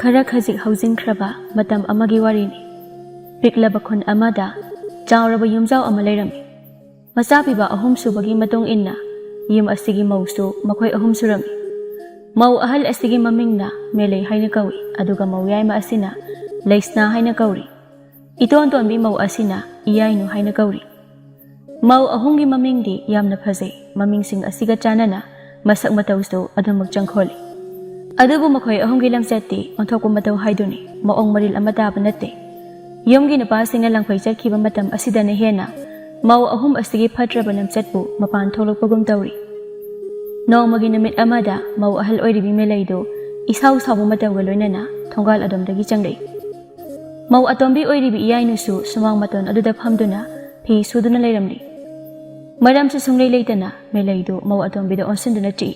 खरा खजिक हौजिंख्रबा मतम अमगी वारिनी पिकलबा खुन अमदा चावरबा युमजाव अमा लेरमी मचा पिबा अहुम सुबगी मतुंग इन्ना युम असिगी मौसु मखोय अहुम सुरमी मौ अहल असिगी ममिंगना मेलै हाइना कौरी अदुगा मौ याइमा असिना लैस्ना हाइना कौरी इतोन तोनबी मौ असिना इयाइनु हाइना कौरी मौ अहुमगी ममिंगदी यामना फजै ममिंगसिंग असिगा चानना मसक मतौसु अदुमक चंखोली अदुबु मखोय अहुमगी लमचत्ती ओंथोकु मतौ हाइदुनी मओंग मरिल अमा ताबा नत्ते युमगी नपासिंगना लंफै चटखिबा मतम असिदना हेना मौ अहुम असिगी फट्रबा लमचत्पु मपान थोलकपगुम तौरी नौमगी नमित अमदा मौ अहल ओइरिबी मेलैदो इसाउ साबु मतौगा लोइनना थोंगाल अदोमदगी चंगलै मौ अतोंबी ओइरिबी इयाइनुसु सुमांग मतोन अदुदा फमदुना फी सुदुना लेरमली मरमसु सुंगलै लेतना मेलैदो मौ अतोंबीदा ओनसिंदुना ची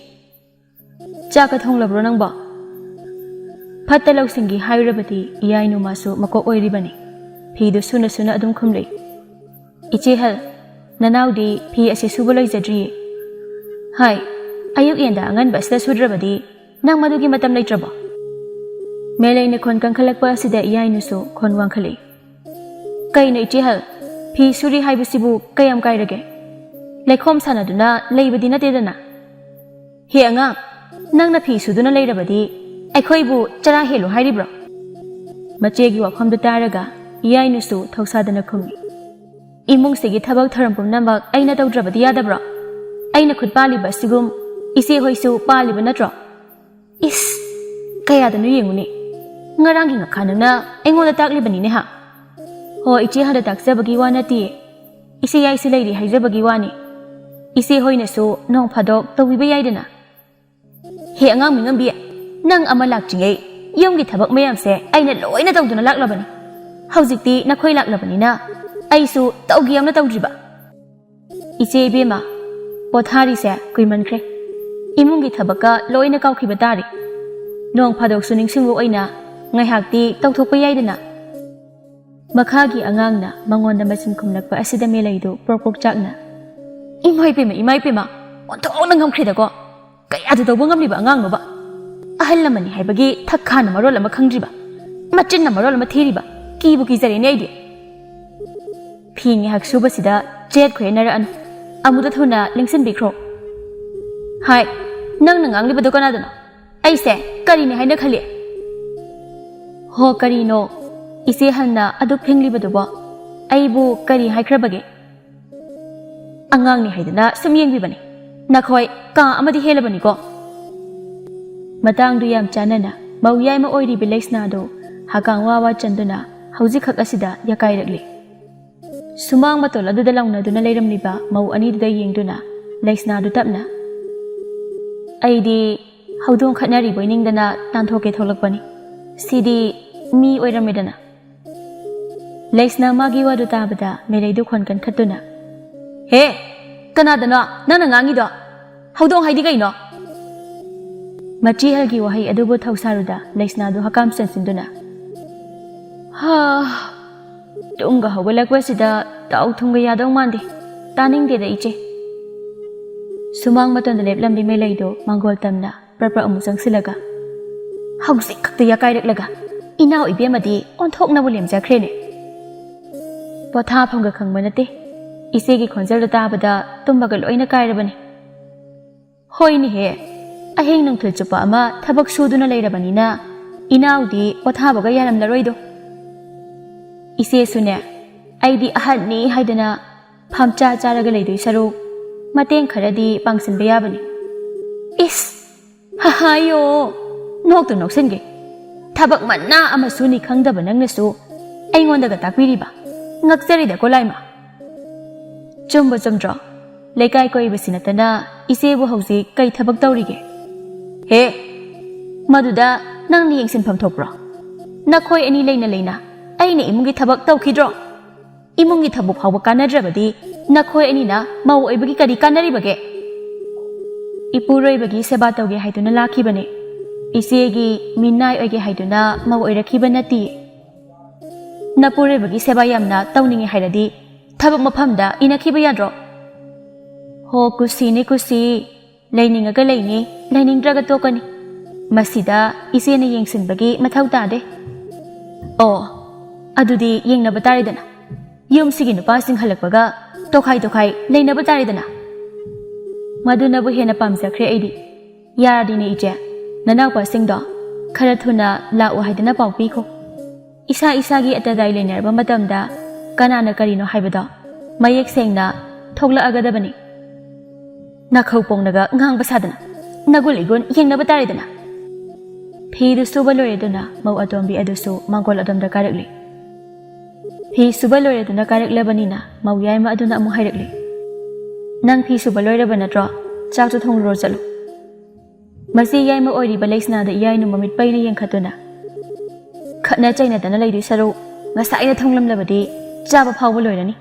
चाका थोंलब्रो नंबा फत्ता लौसिंगी हाइरबदी इयाइनु मासु मको ओइरिबनी फीदु सुना सुना अदुम खुमलै इचे हल ननाउदी फी असे सुबा लैजद्रिये हाय अयुक येंदा अंगन बसदा सुद्रबदी नंग मदुगी मतम लैत्रबो मेलैने खोन कंखलकपा असिदा इयाइनुसु खोन वांखलै कैनो इचे हल फी सुरी हाइबसिबु कयम काइरगे लेखोम सानादुना लैबदी नतेदना हे अंगाम नंगना फी सुदुना लैरबदी अखोइबु चरा हेलो हाइरिब्रो मचेगी वाफमदु तारगा इयाइनुसु थौसादना खुमी इमुंगसिगी थबक थरम पुमनमक अइना तौद्रबदी यादब्रो अइना खुद पालिबा सिगुम इसे होइसु पालिबा नत्रो इस कयादनु येंगुनी ngaranggi ngakhanangna engoda taklibani ne ha ho ichi hada takjabagi wa nati isi yai silairi haijabagi wani isi hoina su nong phadok towiba yaidana he angang mingam bi nang ama lakjingai yomgi thabak mayam se aina loina tawduna laklabani haujikti nakhoi laklabani na aisu tawgi amna tawdriba ichi bema pothari se kuimankhre imungi thabaka loina kaukhiba tari nong phadok su ningsingbu aina ngai hakti tawthokpa yaidana makhagi angangna mangonda machin khumlakpa asida melaido propok chakna imai pema onthokna ngamkhreida ko kaya du tawba ngamliba angang noba ahal lamani haibagi thakkhana marol ama khangriba machin na marol ama thiriba kibu kijare ne aidi phingi haksuba sida jet khwenara an amuda thuna lingsin bikro hai nang nangangliba do kana dana aise kari ne haina khali ho karino ise hanna adu phinglibadubо aibu kari haikrabage angang ni haidana sumyengbibani nakhoi ka amadi helabani ko matang du yam chanana mauyai ma oiri bilaisna do hakang wawa chanduna hauji khak asida yakai rakli sumang matol adu dalangna duna leiramliba mau ani du yengduna laisna du tapna aidi haudong khatnari boiningdana tanthoke tholakpani sidi mi oiramedana leisna magi wadu tabada mereidu khonkan khatuna he kanadana nana ngangi do haudong haidi gaino machi halgi wahai adubu thausaruda leisna du hakam sensinduna ha tunga hawalakwasida tau thunga yadong mandi taning de iche sumang maton leplambi meleido mangol tamna prapra amusang silaga hausi khakta yakai laga inau ibemadi onthokna bulem jakrene potha phangga khangba nate isegi khonjal tabada tumbaga loina kairabani hoini he aheng nang thul chupa ama thabak suduna leirabani na inau di potha baga yaram laroido ise sune aidi ahani haidana phamcha charaga leidoi saru mateng kharadi pangsin bayabani is ha hayo nokto noksenge thabak manna amasuni khangdaba nangnasu aingondaga takpiriba ngakjarida kolaima chumba chumdro lekai koi basinatana isebu hausi kai thabak tawrige he maduda nangni yengsin pham thokro nakhoi ani leina aini imungi thabak tawkhidro imungi thabuk hawba kanadrabadi nakhoi ani na mau oibagi kari kanaribage ipuroi bagi seba tawge haiduna lakhibane isegi minai oige haiduna mau oirakhiba nati napure bagi seba yamna tawningi hairadi thabak maphamda inakhiba yadro ho kusi ni kusi leininga ga leini leining draga tokani ꯃꯁꯤꯗ ꯏꯆꯦꯅ ꯌꯦꯡꯁꯤꯟꯕꯒꯤ ꯃꯊꯧ ꯇꯥꯗꯦ꯫ ꯑꯣ, ꯑꯗꯨꯗꯤ ꯌꯦꯡꯅꯕ ꯇꯥꯔꯦꯗꯅ꯫ ꯌꯨꯝꯁꯤꯒꯤ ꯅꯨꯄꯥꯁꯤꯡ ꯍꯜꯂꯛꯄꯒ ꯇꯣꯈꯥꯏ ꯂꯩꯅꯕ ꯇꯥꯔꯦꯗꯅ꯫ ꯃꯗꯨꯅꯕꯨ ꯍꯦꯟꯅ ꯄꯥꯝꯖꯈ꯭ꯔꯦ ꯑꯩꯗꯤ꯫ ꯌꯥꯔꯗꯤꯅꯦ ꯏꯆꯦ, ꯅꯅꯥꯎꯄꯥꯁꯤꯡꯗꯣ ꯈꯔ ꯊꯨꯅ ꯂꯥꯛꯑꯣ ꯍꯥꯏꯗꯅ ꯄꯥꯎ ꯄꯤꯈꯣ꯫ ꯏꯁꯥ ꯏꯁꯥꯒꯤ ꯑꯇꯗꯥꯏ ꯂꯩꯅꯔꯕ ꯃꯇꯝꯗ ꯀꯅꯥꯅ ꯀꯔꯤꯅꯣ ꯍꯥꯏꯕꯗꯣ ꯃꯌꯦꯛ ꯁꯦꯡꯅ ꯊꯣꯛꯂꯛꯑꯒꯗꯕꯅꯤ꯫ ꯅꯥꯈꯧ ꯄꯣꯡꯅꯒ ꯉꯥꯡꯕ ꯁꯥꯗꯅ ꯅꯒꯨꯟ ꯏꯒꯨꯟ ꯌꯦꯡꯅꯕ ꯇꯥꯔꯦꯗꯅ꯫ ꯐꯤꯗꯨ ꯁꯨꯕ ꯂꯣꯏꯔꯗꯨꯅ ꯃꯧ ꯑꯇꯣꯝꯕꯤ ꯑꯗꯨꯁꯨ ꯃꯥꯡꯒꯣꯜ ꯑꯗꯣꯝꯗ ꯀꯥꯔꯛꯂꯤ꯫ ꯐꯤ ꯁꯨꯕ ꯂꯣꯏꯔꯗꯨꯅ ꯀꯥꯔꯛꯂꯕꯅꯤꯅ ꯃꯧ ꯌꯥꯏꯃ ꯑꯗꯨꯅ ꯑꯃꯨꯛ ꯍꯥꯏꯔꯛꯂꯤ꯫ ꯅꯪ ꯐꯤ ꯁꯨꯕ ꯂꯣꯏꯔꯕ ꯅꯠꯇ꯭ꯔꯣ? ꯆꯥꯛꯇꯨ ꯊꯣꯡꯂꯨꯔꯣ ꯆꯠꯂꯨ꯫ ꯃꯁꯤ ꯌꯥꯏꯃ ꯑꯣꯏꯔꯤꯕ ꯂꯩꯁꯅꯥꯗ ꯏꯌꯥꯏꯅꯨ ꯃꯃꯤꯠ ꯄꯩꯅ ꯌꯦꯡꯈꯠꯇꯨꯅ ꯈꯠꯅ ꯆꯩꯅꯗꯅ ꯂꯩꯗꯣꯏ ꯁꯔꯨꯛ ꯉꯁꯥꯏꯅ ꯊꯣꯡꯂꯝꯂꯕꯗꯤ ꯆꯥꯕ ꯐꯥꯎꯕ ꯂꯣꯏꯔꯅꯤ꯫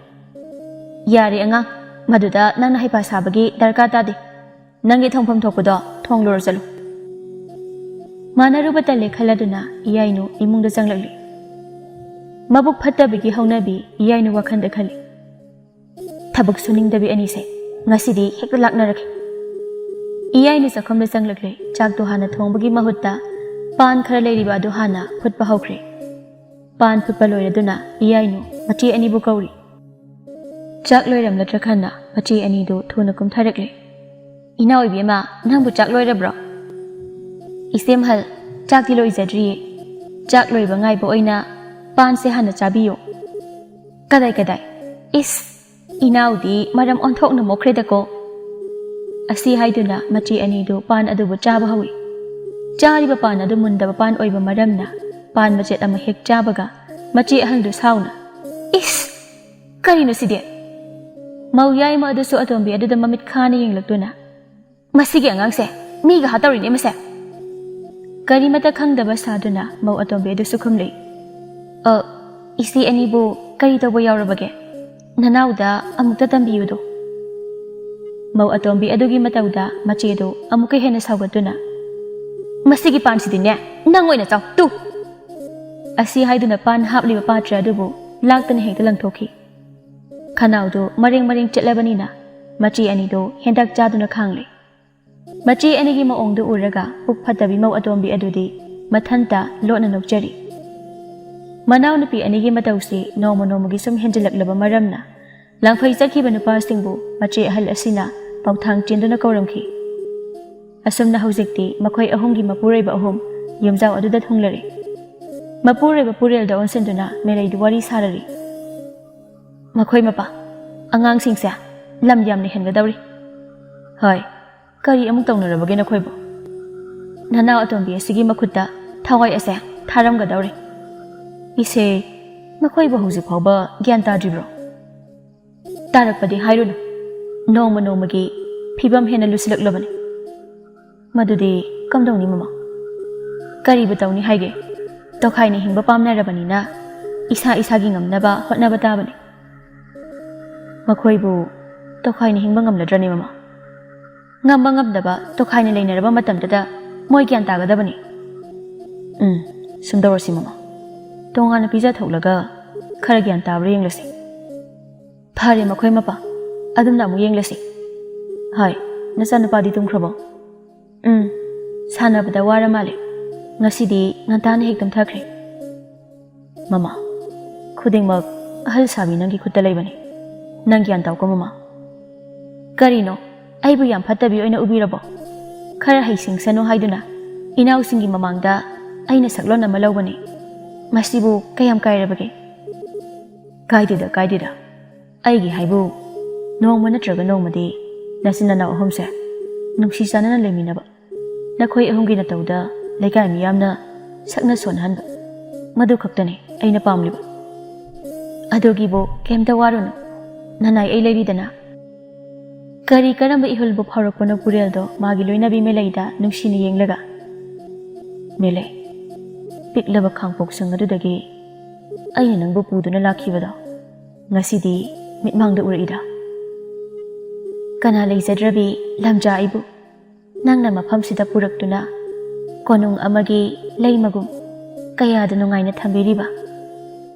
ꯌꯥꯔꯦ ꯑꯉꯥꯡ, ꯃꯗꯨꯗ ꯅꯪꯅ ꯍꯩꯄꯥ ꯁꯥꯕꯒꯤ ꯗꯔꯀꯥꯔ ꯇꯥꯗꯦ꯫ ꯅꯪꯒꯤ ꯊꯣꯡꯐꯝ ꯊꯣꯛꯄꯗꯣ ꯊꯣꯡꯂꯨꯔꯣ ꯆꯠꯂꯨ꯫ ꯃꯥꯟꯅꯔꯨꯕ ꯇꯜꯂꯦ ꯈꯜꯂꯗꯨꯅ ꯏꯌꯥꯏꯅꯨ ꯏꯃꯨꯡꯗ ꯆꯪꯂꯛꯂꯤ꯫ ꯃꯕꯨꯛ ꯐꯠꯇꯕꯒꯤ ꯍꯧꯅꯕꯤ ꯏꯌꯥꯏꯅꯨ ꯋꯥꯈꯟꯗ ꯈꯜꯂꯤ꯫ ꯊꯕꯛ ꯁꯨꯅꯤꯡꯗꯕꯤ ꯑꯅꯤꯁꯦ ꯉꯁꯤꯗꯤ ꯍꯦꯛꯇ ꯂꯥꯛꯅꯔꯛꯈꯤ꯫ ꯏꯌꯥꯏꯅꯨ ꯆꯥꯛꯈꯨꯝꯗ ꯆꯪꯂꯛꯂꯦ꯫ ꯆꯥꯛꯇꯣ ꯍꯥꯟꯅ ꯊꯣꯡꯕꯒꯤ ꯃꯍꯨꯠꯇ ꯄꯥꯟ ꯈꯔ ꯂꯩꯔꯤꯕ ꯑꯗꯨ ꯍꯥꯟꯅ ꯐꯨꯠꯄ ꯍꯧꯈ꯭ꯔꯦ꯫ ꯄꯥꯟ ꯐꯨꯠꯄ ꯂꯣꯏꯔꯗꯨꯅ ꯏꯌꯥꯏꯅꯨ ꯃꯆꯦ ꯑꯅꯤꯕꯨ ꯀꯧꯔꯤ꯫ ꯆꯥꯛ ꯂꯣꯏꯔꯝꯂꯗ꯭ꯔ ꯈꯟꯅ ꯃꯆꯦ ꯑꯅꯤꯗꯨ ꯊꯨꯅ ꯀꯨꯝꯊꯔꯛꯂꯦ꯫ ꯏꯅꯥꯎ ꯏꯕꯦꯝꯃ, ꯅꯪꯕꯨ ꯆꯥꯛ ꯂꯣꯏꯔꯕ꯭ꯔꯣ? ꯏꯆꯦꯝꯍꯜ, ꯆꯥꯛꯇꯤ ꯂꯣꯏꯖꯗ꯭ꯔꯤꯌꯦ꯫ ꯆꯥꯛ ꯂꯣꯏꯕ ꯉꯥꯏꯕ ꯑꯣꯏꯅ ꯄꯥꯟꯁꯦ ꯍꯥꯟꯅ ꯆꯥꯕꯤꯌꯨ꯫ ꯀꯗꯥꯏ? ꯏꯁ, ꯏꯅꯥꯎꯗꯤ ꯃꯔꯝ ꯑꯣꯟꯊꯣꯛꯅ ꯃꯣꯛꯈ꯭ꯔꯦꯗꯀꯣ꯫ ꯑꯁꯤ ꯍꯥꯏꯗꯨꯅ ꯃꯆꯦ ꯑꯅꯤꯗꯨ ꯄꯥꯟ ꯑꯗꯨꯕꯨ ꯆꯥꯕ ꯍꯧꯏ꯫ ꯆꯥꯔꯤꯕ ꯄꯥꯟ ꯑꯗꯨ ꯃꯨꯟꯗꯕ ꯄꯥꯟ ꯑꯣꯏꯕ ꯃꯔꯝꯅ ꯄꯥꯟ ꯃꯆꯦꯠ ꯑꯃ ꯍꯦꯛ ꯆꯥꯕꯒ ꯃꯆꯦ ꯑꯍꯟꯗꯨ ꯁꯥꯎꯅ, "ꯏꯁ, ꯀꯔꯤꯅꯣ ꯁꯤꯗꯤ?" ꯃꯧ ꯌꯥꯏꯃ ꯑꯗꯨꯁꯨ ꯑꯇꯣꯝꯕꯤ ꯑꯗꯨꯗ ꯃꯃꯤꯠ ꯈꯥꯅ ꯌꯦꯡꯂꯛꯇꯨꯅ, "ꯃꯁꯤꯒꯤ ꯑꯉꯥꯡꯁꯦ ꯃꯤꯒ ꯍꯥꯠꯇꯧꯔꯤꯅꯦ ꯃꯁꯦ." ꯀꯔꯤꯃꯇ ꯈꯪꯗꯕ ꯁꯥꯗꯨꯅ ꯃꯧ ꯑꯇꯣꯝꯕꯤ ꯑꯗꯨꯁꯨ ꯈꯨꯝꯂꯛꯏ꯫ ꯏꯆꯦ ꯑꯅꯤꯕꯨ ꯀꯔꯤ ꯇꯧꯕ ꯌꯥꯎꯔꯕꯒꯦ? ꯅꯅꯥꯎꯗ ꯑꯃꯨꯛꯇ ꯇꯝꯕꯤꯌꯨꯗꯣ꯫ ꯃꯧ ꯑꯇꯣꯝꯕꯤ ꯑꯗꯨꯒꯤ ꯃꯇꯧꯗ ꯃꯆꯦꯗꯨ ꯑꯃꯨꯛꯀ ꯍꯦꯟꯅ ꯁꯥꯎꯒꯠꯇꯨꯅ, "ꯃꯁꯤꯒꯤ ꯄꯥꯟꯁꯤꯗꯤꯅꯦ, ꯅꯪ ꯑꯣꯏꯅ ꯆꯥꯎ, ꯇꯨ!" ꯑꯁꯤ ꯍꯥꯏꯗꯨꯅ ꯄꯥꯟ ꯍꯥꯞꯂꯤꯕ ꯄꯥꯇ꯭ꯔ ꯑꯗꯨꯕꯨ ꯂꯥꯛꯇꯅ ꯍꯦꯛꯇ ꯂꯪꯊꯣꯛꯈꯤ꯫ ꯈꯅꯥꯎꯗꯨ ꯃꯔꯦꯡ ꯆꯠꯂꯕꯅꯤꯅ ꯃꯆꯦ ꯑꯅꯤꯗꯨ ꯍꯦꯟꯇꯥꯛ ꯆꯥꯗꯨꯅ ꯈꯥꯡꯂꯦ꯫ ꯃꯆꯦ ꯑꯅꯤꯒꯤ ꯃꯑꯣꯡꯗꯨ ꯎꯔꯒ ꯄꯨꯛ ꯐꯠꯇꯕꯤ ꯃꯧ ꯑꯇꯣꯝꯕꯤ ꯑꯗꯨꯗꯤ ꯃꯊꯟꯇ ꯂꯣꯠꯅ ꯅꯣꯛꯆꯔꯤ꯫ ꯃꯅꯥꯎꯅꯨꯄꯤ ꯑꯅꯤꯒꯤ ꯃꯇꯧꯁꯤ ꯅꯣꯡꯃ ꯅꯣꯡꯃꯒꯤ ꯁꯨꯝ ꯍꯦꯟꯖꯤꯜꯂꯛꯂꯕ ꯃꯔꯝꯅ ꯂꯥꯡꯐꯩ ꯆꯠꯈꯤꯕ ꯅꯨꯄꯥꯁꯤꯡꯕꯨ ꯃꯆꯦ ꯑꯍꯜ ꯑꯁꯤꯅ ꯄꯥꯎꯊꯥꯡ ꯆꯦꯟꯗꯨꯅ ꯀꯧꯔꯝꯈꯤ꯫ ꯑꯁꯨꯝꯅ ꯍꯧꯖꯤꯛꯇꯤ ꯃꯈꯣꯏ ꯑꯍꯨꯝꯒꯤ ꯃꯄꯨꯔꯣꯏꯕ ꯑꯍꯨꯝ ꯌꯨꯝꯖꯥꯎ ꯑꯗꯨꯗ ꯊꯨꯡꯂꯔꯦ꯫ ꯃꯄꯨꯔꯣꯏꯕ ꯄꯨꯔꯦꯜꯗ ꯑꯣꯟꯁꯤꯟꯗꯨꯅ ꯃꯦꯔꯩꯗꯨ ꯋꯥꯔꯤ ꯁꯥꯔꯔꯤ꯫ "ꯃꯈꯣꯏ ꯃꯄꯥ, ꯑꯉꯥꯡꯁꯤꯡꯁꯦ ꯂꯝ ꯌꯥꯝꯅ ꯍꯦꯟꯒꯗꯧꯔꯤ." "ꯍꯣꯏ, ꯀꯔꯤ ꯑꯃꯨꯛ ꯇꯧꯅꯔꯕꯒꯦ ꯅꯈꯣꯏꯕꯨ?" "ꯅꯅꯥꯎ ꯑꯇꯣꯝꯕꯤ ꯑꯁꯤꯒꯤ ꯃꯈꯨꯠꯇ ꯊꯋꯥꯏ ꯑꯁꯦ ꯊꯥꯔꯝꯒꯗꯧꯔꯤ." "ꯏꯁꯦ, ꯅꯈꯣꯏꯕꯨ ꯍꯧꯖꯤꯛ ꯐꯥꯎꯕ ꯒ꯭ꯌꯥꯟ ꯇꯥꯗ꯭ꯔꯤꯕ꯭ꯔꯣ?" "ꯇꯥꯔꯛꯄꯗꯤ ꯍꯥꯏꯔꯨꯅꯨ, ꯅꯣꯡꯃ ꯅꯣꯡꯃꯒꯤ ꯐꯤꯕꯝ ꯍꯦꯟꯅ ꯂꯨꯁꯤꯜꯂꯛꯂꯕꯅꯤ." "ꯃꯗꯨꯗꯤ ꯀꯝꯗꯧꯅꯤ ꯃꯃꯥ?" "ꯀꯔꯤꯕꯨ ꯇꯧꯅꯤ ꯍꯥꯏꯒꯦ? ꯇꯣꯈꯥꯏꯅ ꯍꯤꯡꯕ ꯄꯥꯝꯅꯔꯕꯅꯤꯅ ꯏꯁꯥ ꯏꯁꯥꯒꯤ ꯉꯝꯅꯕ ꯍꯣꯠꯅꯕ ꯇꯥꯕꯅꯤ." "ꯃꯈꯣꯏꯕꯨ ꯇꯣꯈꯥꯏꯅ ꯍꯤꯡꯕ ꯉꯝꯂꯗ꯭ꯔꯅꯦ ꯃꯃꯥ?" "ꯉꯝꯕ ꯉꯝꯗꯕ ꯇꯣꯈꯥꯏꯅ ꯂꯩꯅꯔꯕ ꯃꯇꯝꯗꯨꯗ ꯃꯣꯏ ꯒ꯭ꯌꯥꯟ ꯇꯥꯒꯗꯕꯅꯤ." ꯁꯨꯝꯗꯧꯔꯁꯤ ꯃꯃꯥ, ꯇꯣꯉꯥꯟꯅ ꯄꯤꯖꯊꯣꯛꯂꯒ ꯈꯔ ꯒ꯭ꯌꯥꯟ ꯇꯥꯕ꯭ꯔꯥ ꯌꯦꯡꯂꯁꯤ." "ꯐꯔꯦ ꯃꯈꯣꯏ ꯃꯄꯥ, ꯑꯗꯨꯝꯅ ꯑꯃꯨꯛ ꯌꯦꯡꯂꯁꯤ." "ꯍꯣꯏ, ꯅꯆꯥꯅꯨꯄꯥꯗꯤ ꯇꯨꯝꯈ꯭ꯔꯕꯣ?" "ꯁꯥꯟꯅꯕꯗ ꯋꯥꯔ ꯃꯥꯜꯂꯦ, ꯉꯁꯤꯗꯤ ꯉꯟꯇꯥꯅ ꯍꯦꯛ ꯇꯨꯝꯊꯈ꯭ꯔꯦ." "ꯃꯃꯥ, ꯈꯨꯗꯤꯡꯃꯛ ꯑꯍꯜ ꯁꯥꯕꯤ ꯅꯪꯒꯤ ꯈꯨꯠꯇ ꯂꯩꯕꯅꯤ. ꯅꯪ ꯒ꯭ꯌꯥꯟ ꯇꯥꯎꯀꯣ ꯃꯃꯥ." "ꯀꯔꯤꯅꯣ, ꯑꯩꯕꯨ ꯌꯥꯝ ꯐꯠꯇꯕꯤ ꯑꯣꯏꯅ ꯎꯕꯤꯔꯕꯣ? ꯈꯔ ꯍꯩꯁꯤꯡꯁꯅꯨ ꯍꯥꯏꯗꯨꯅ ꯏꯅꯥꯎꯁꯤꯡꯒꯤ ꯃꯃꯥꯡꯗ ꯑꯩꯅ ꯁꯛꯂꯣꯟ ꯑꯃ ꯂꯧꯕꯅꯤ. ꯃꯁꯤꯕꯨ ꯀꯌꯥꯝ ꯀꯥꯏꯔꯕꯒꯦ?" "ꯀꯥꯏꯗꯦꯗ. ꯑꯩꯒꯤ ꯍꯥꯏꯕꯨ ꯅꯣꯡꯃ ꯅꯠꯇ꯭ꯔꯒ ꯅꯣꯡꯃꯗꯤ ꯅꯆꯤꯟ ꯅꯅꯥꯎ ꯑꯍꯨꯝꯁꯦ ꯅꯨꯡꯁꯤ ꯆꯥꯟꯅꯅ ꯂꯩꯃꯤꯟꯅꯕ, ꯅꯈꯣꯏ ꯑꯍꯨꯝꯒꯤ ꯅꯇꯧꯗ ꯂꯩꯀꯥꯏ ꯃꯤꯌꯥꯝꯅ ꯁꯛꯅ ꯁꯣꯟꯅꯍꯟꯕ, ꯃꯗꯨ ꯈꯛꯇꯅꯤ ꯑꯩꯅ ꯄꯥꯝꯂꯤꯕ." "ꯑꯗꯨꯒꯤꯕꯨ ꯀꯩꯝꯇ ꯋꯥꯔꯨꯅꯨ, ꯅꯅꯥꯏ ꯑꯩ ꯂꯩꯔꯤꯗꯅ." ꯀꯔꯝꯕ ꯏꯍꯨꯜꯕꯨ ꯐꯥꯎꯔꯛꯄꯅꯣ ꯄꯨꯔꯦꯜꯗꯣ ꯃꯥꯒꯤ ꯂꯣꯏꯅꯕꯤ ꯃꯦꯂꯩꯗ ꯅꯨꯡꯁꯤꯅ ꯌꯦꯡꯂꯒ, "ꯃꯦꯂꯩ, ꯄꯤꯛꯂꯕ ꯈꯥꯡꯄꯣꯛꯁꯪ ꯑꯗꯨꯗꯒꯤ ꯑꯩꯅ ꯅꯪꯕꯨ ꯄꯨꯗꯨꯅ ꯂꯥꯛꯈꯤꯕꯗꯣ ꯉꯁꯤꯗꯤ ꯃꯤꯠꯃꯥꯡꯗ ꯎꯔꯛꯏꯗ. ꯀꯅꯥ ꯂꯩꯖꯗ꯭ꯔꯕꯤ ꯂꯝꯖꯥ ꯑꯩꯕꯨ ꯅꯪꯅ ꯃꯐꯝꯁꯤꯗ ꯄꯨꯔꯛꯇꯨꯅ ꯀꯣꯅꯨꯡ ꯑꯃꯒꯤ ꯂꯩꯃꯒꯨꯝ ꯀꯌꯥꯗ ꯅꯨꯡꯉꯥꯏꯅ ꯊꯝꯕꯤꯔꯤꯕ.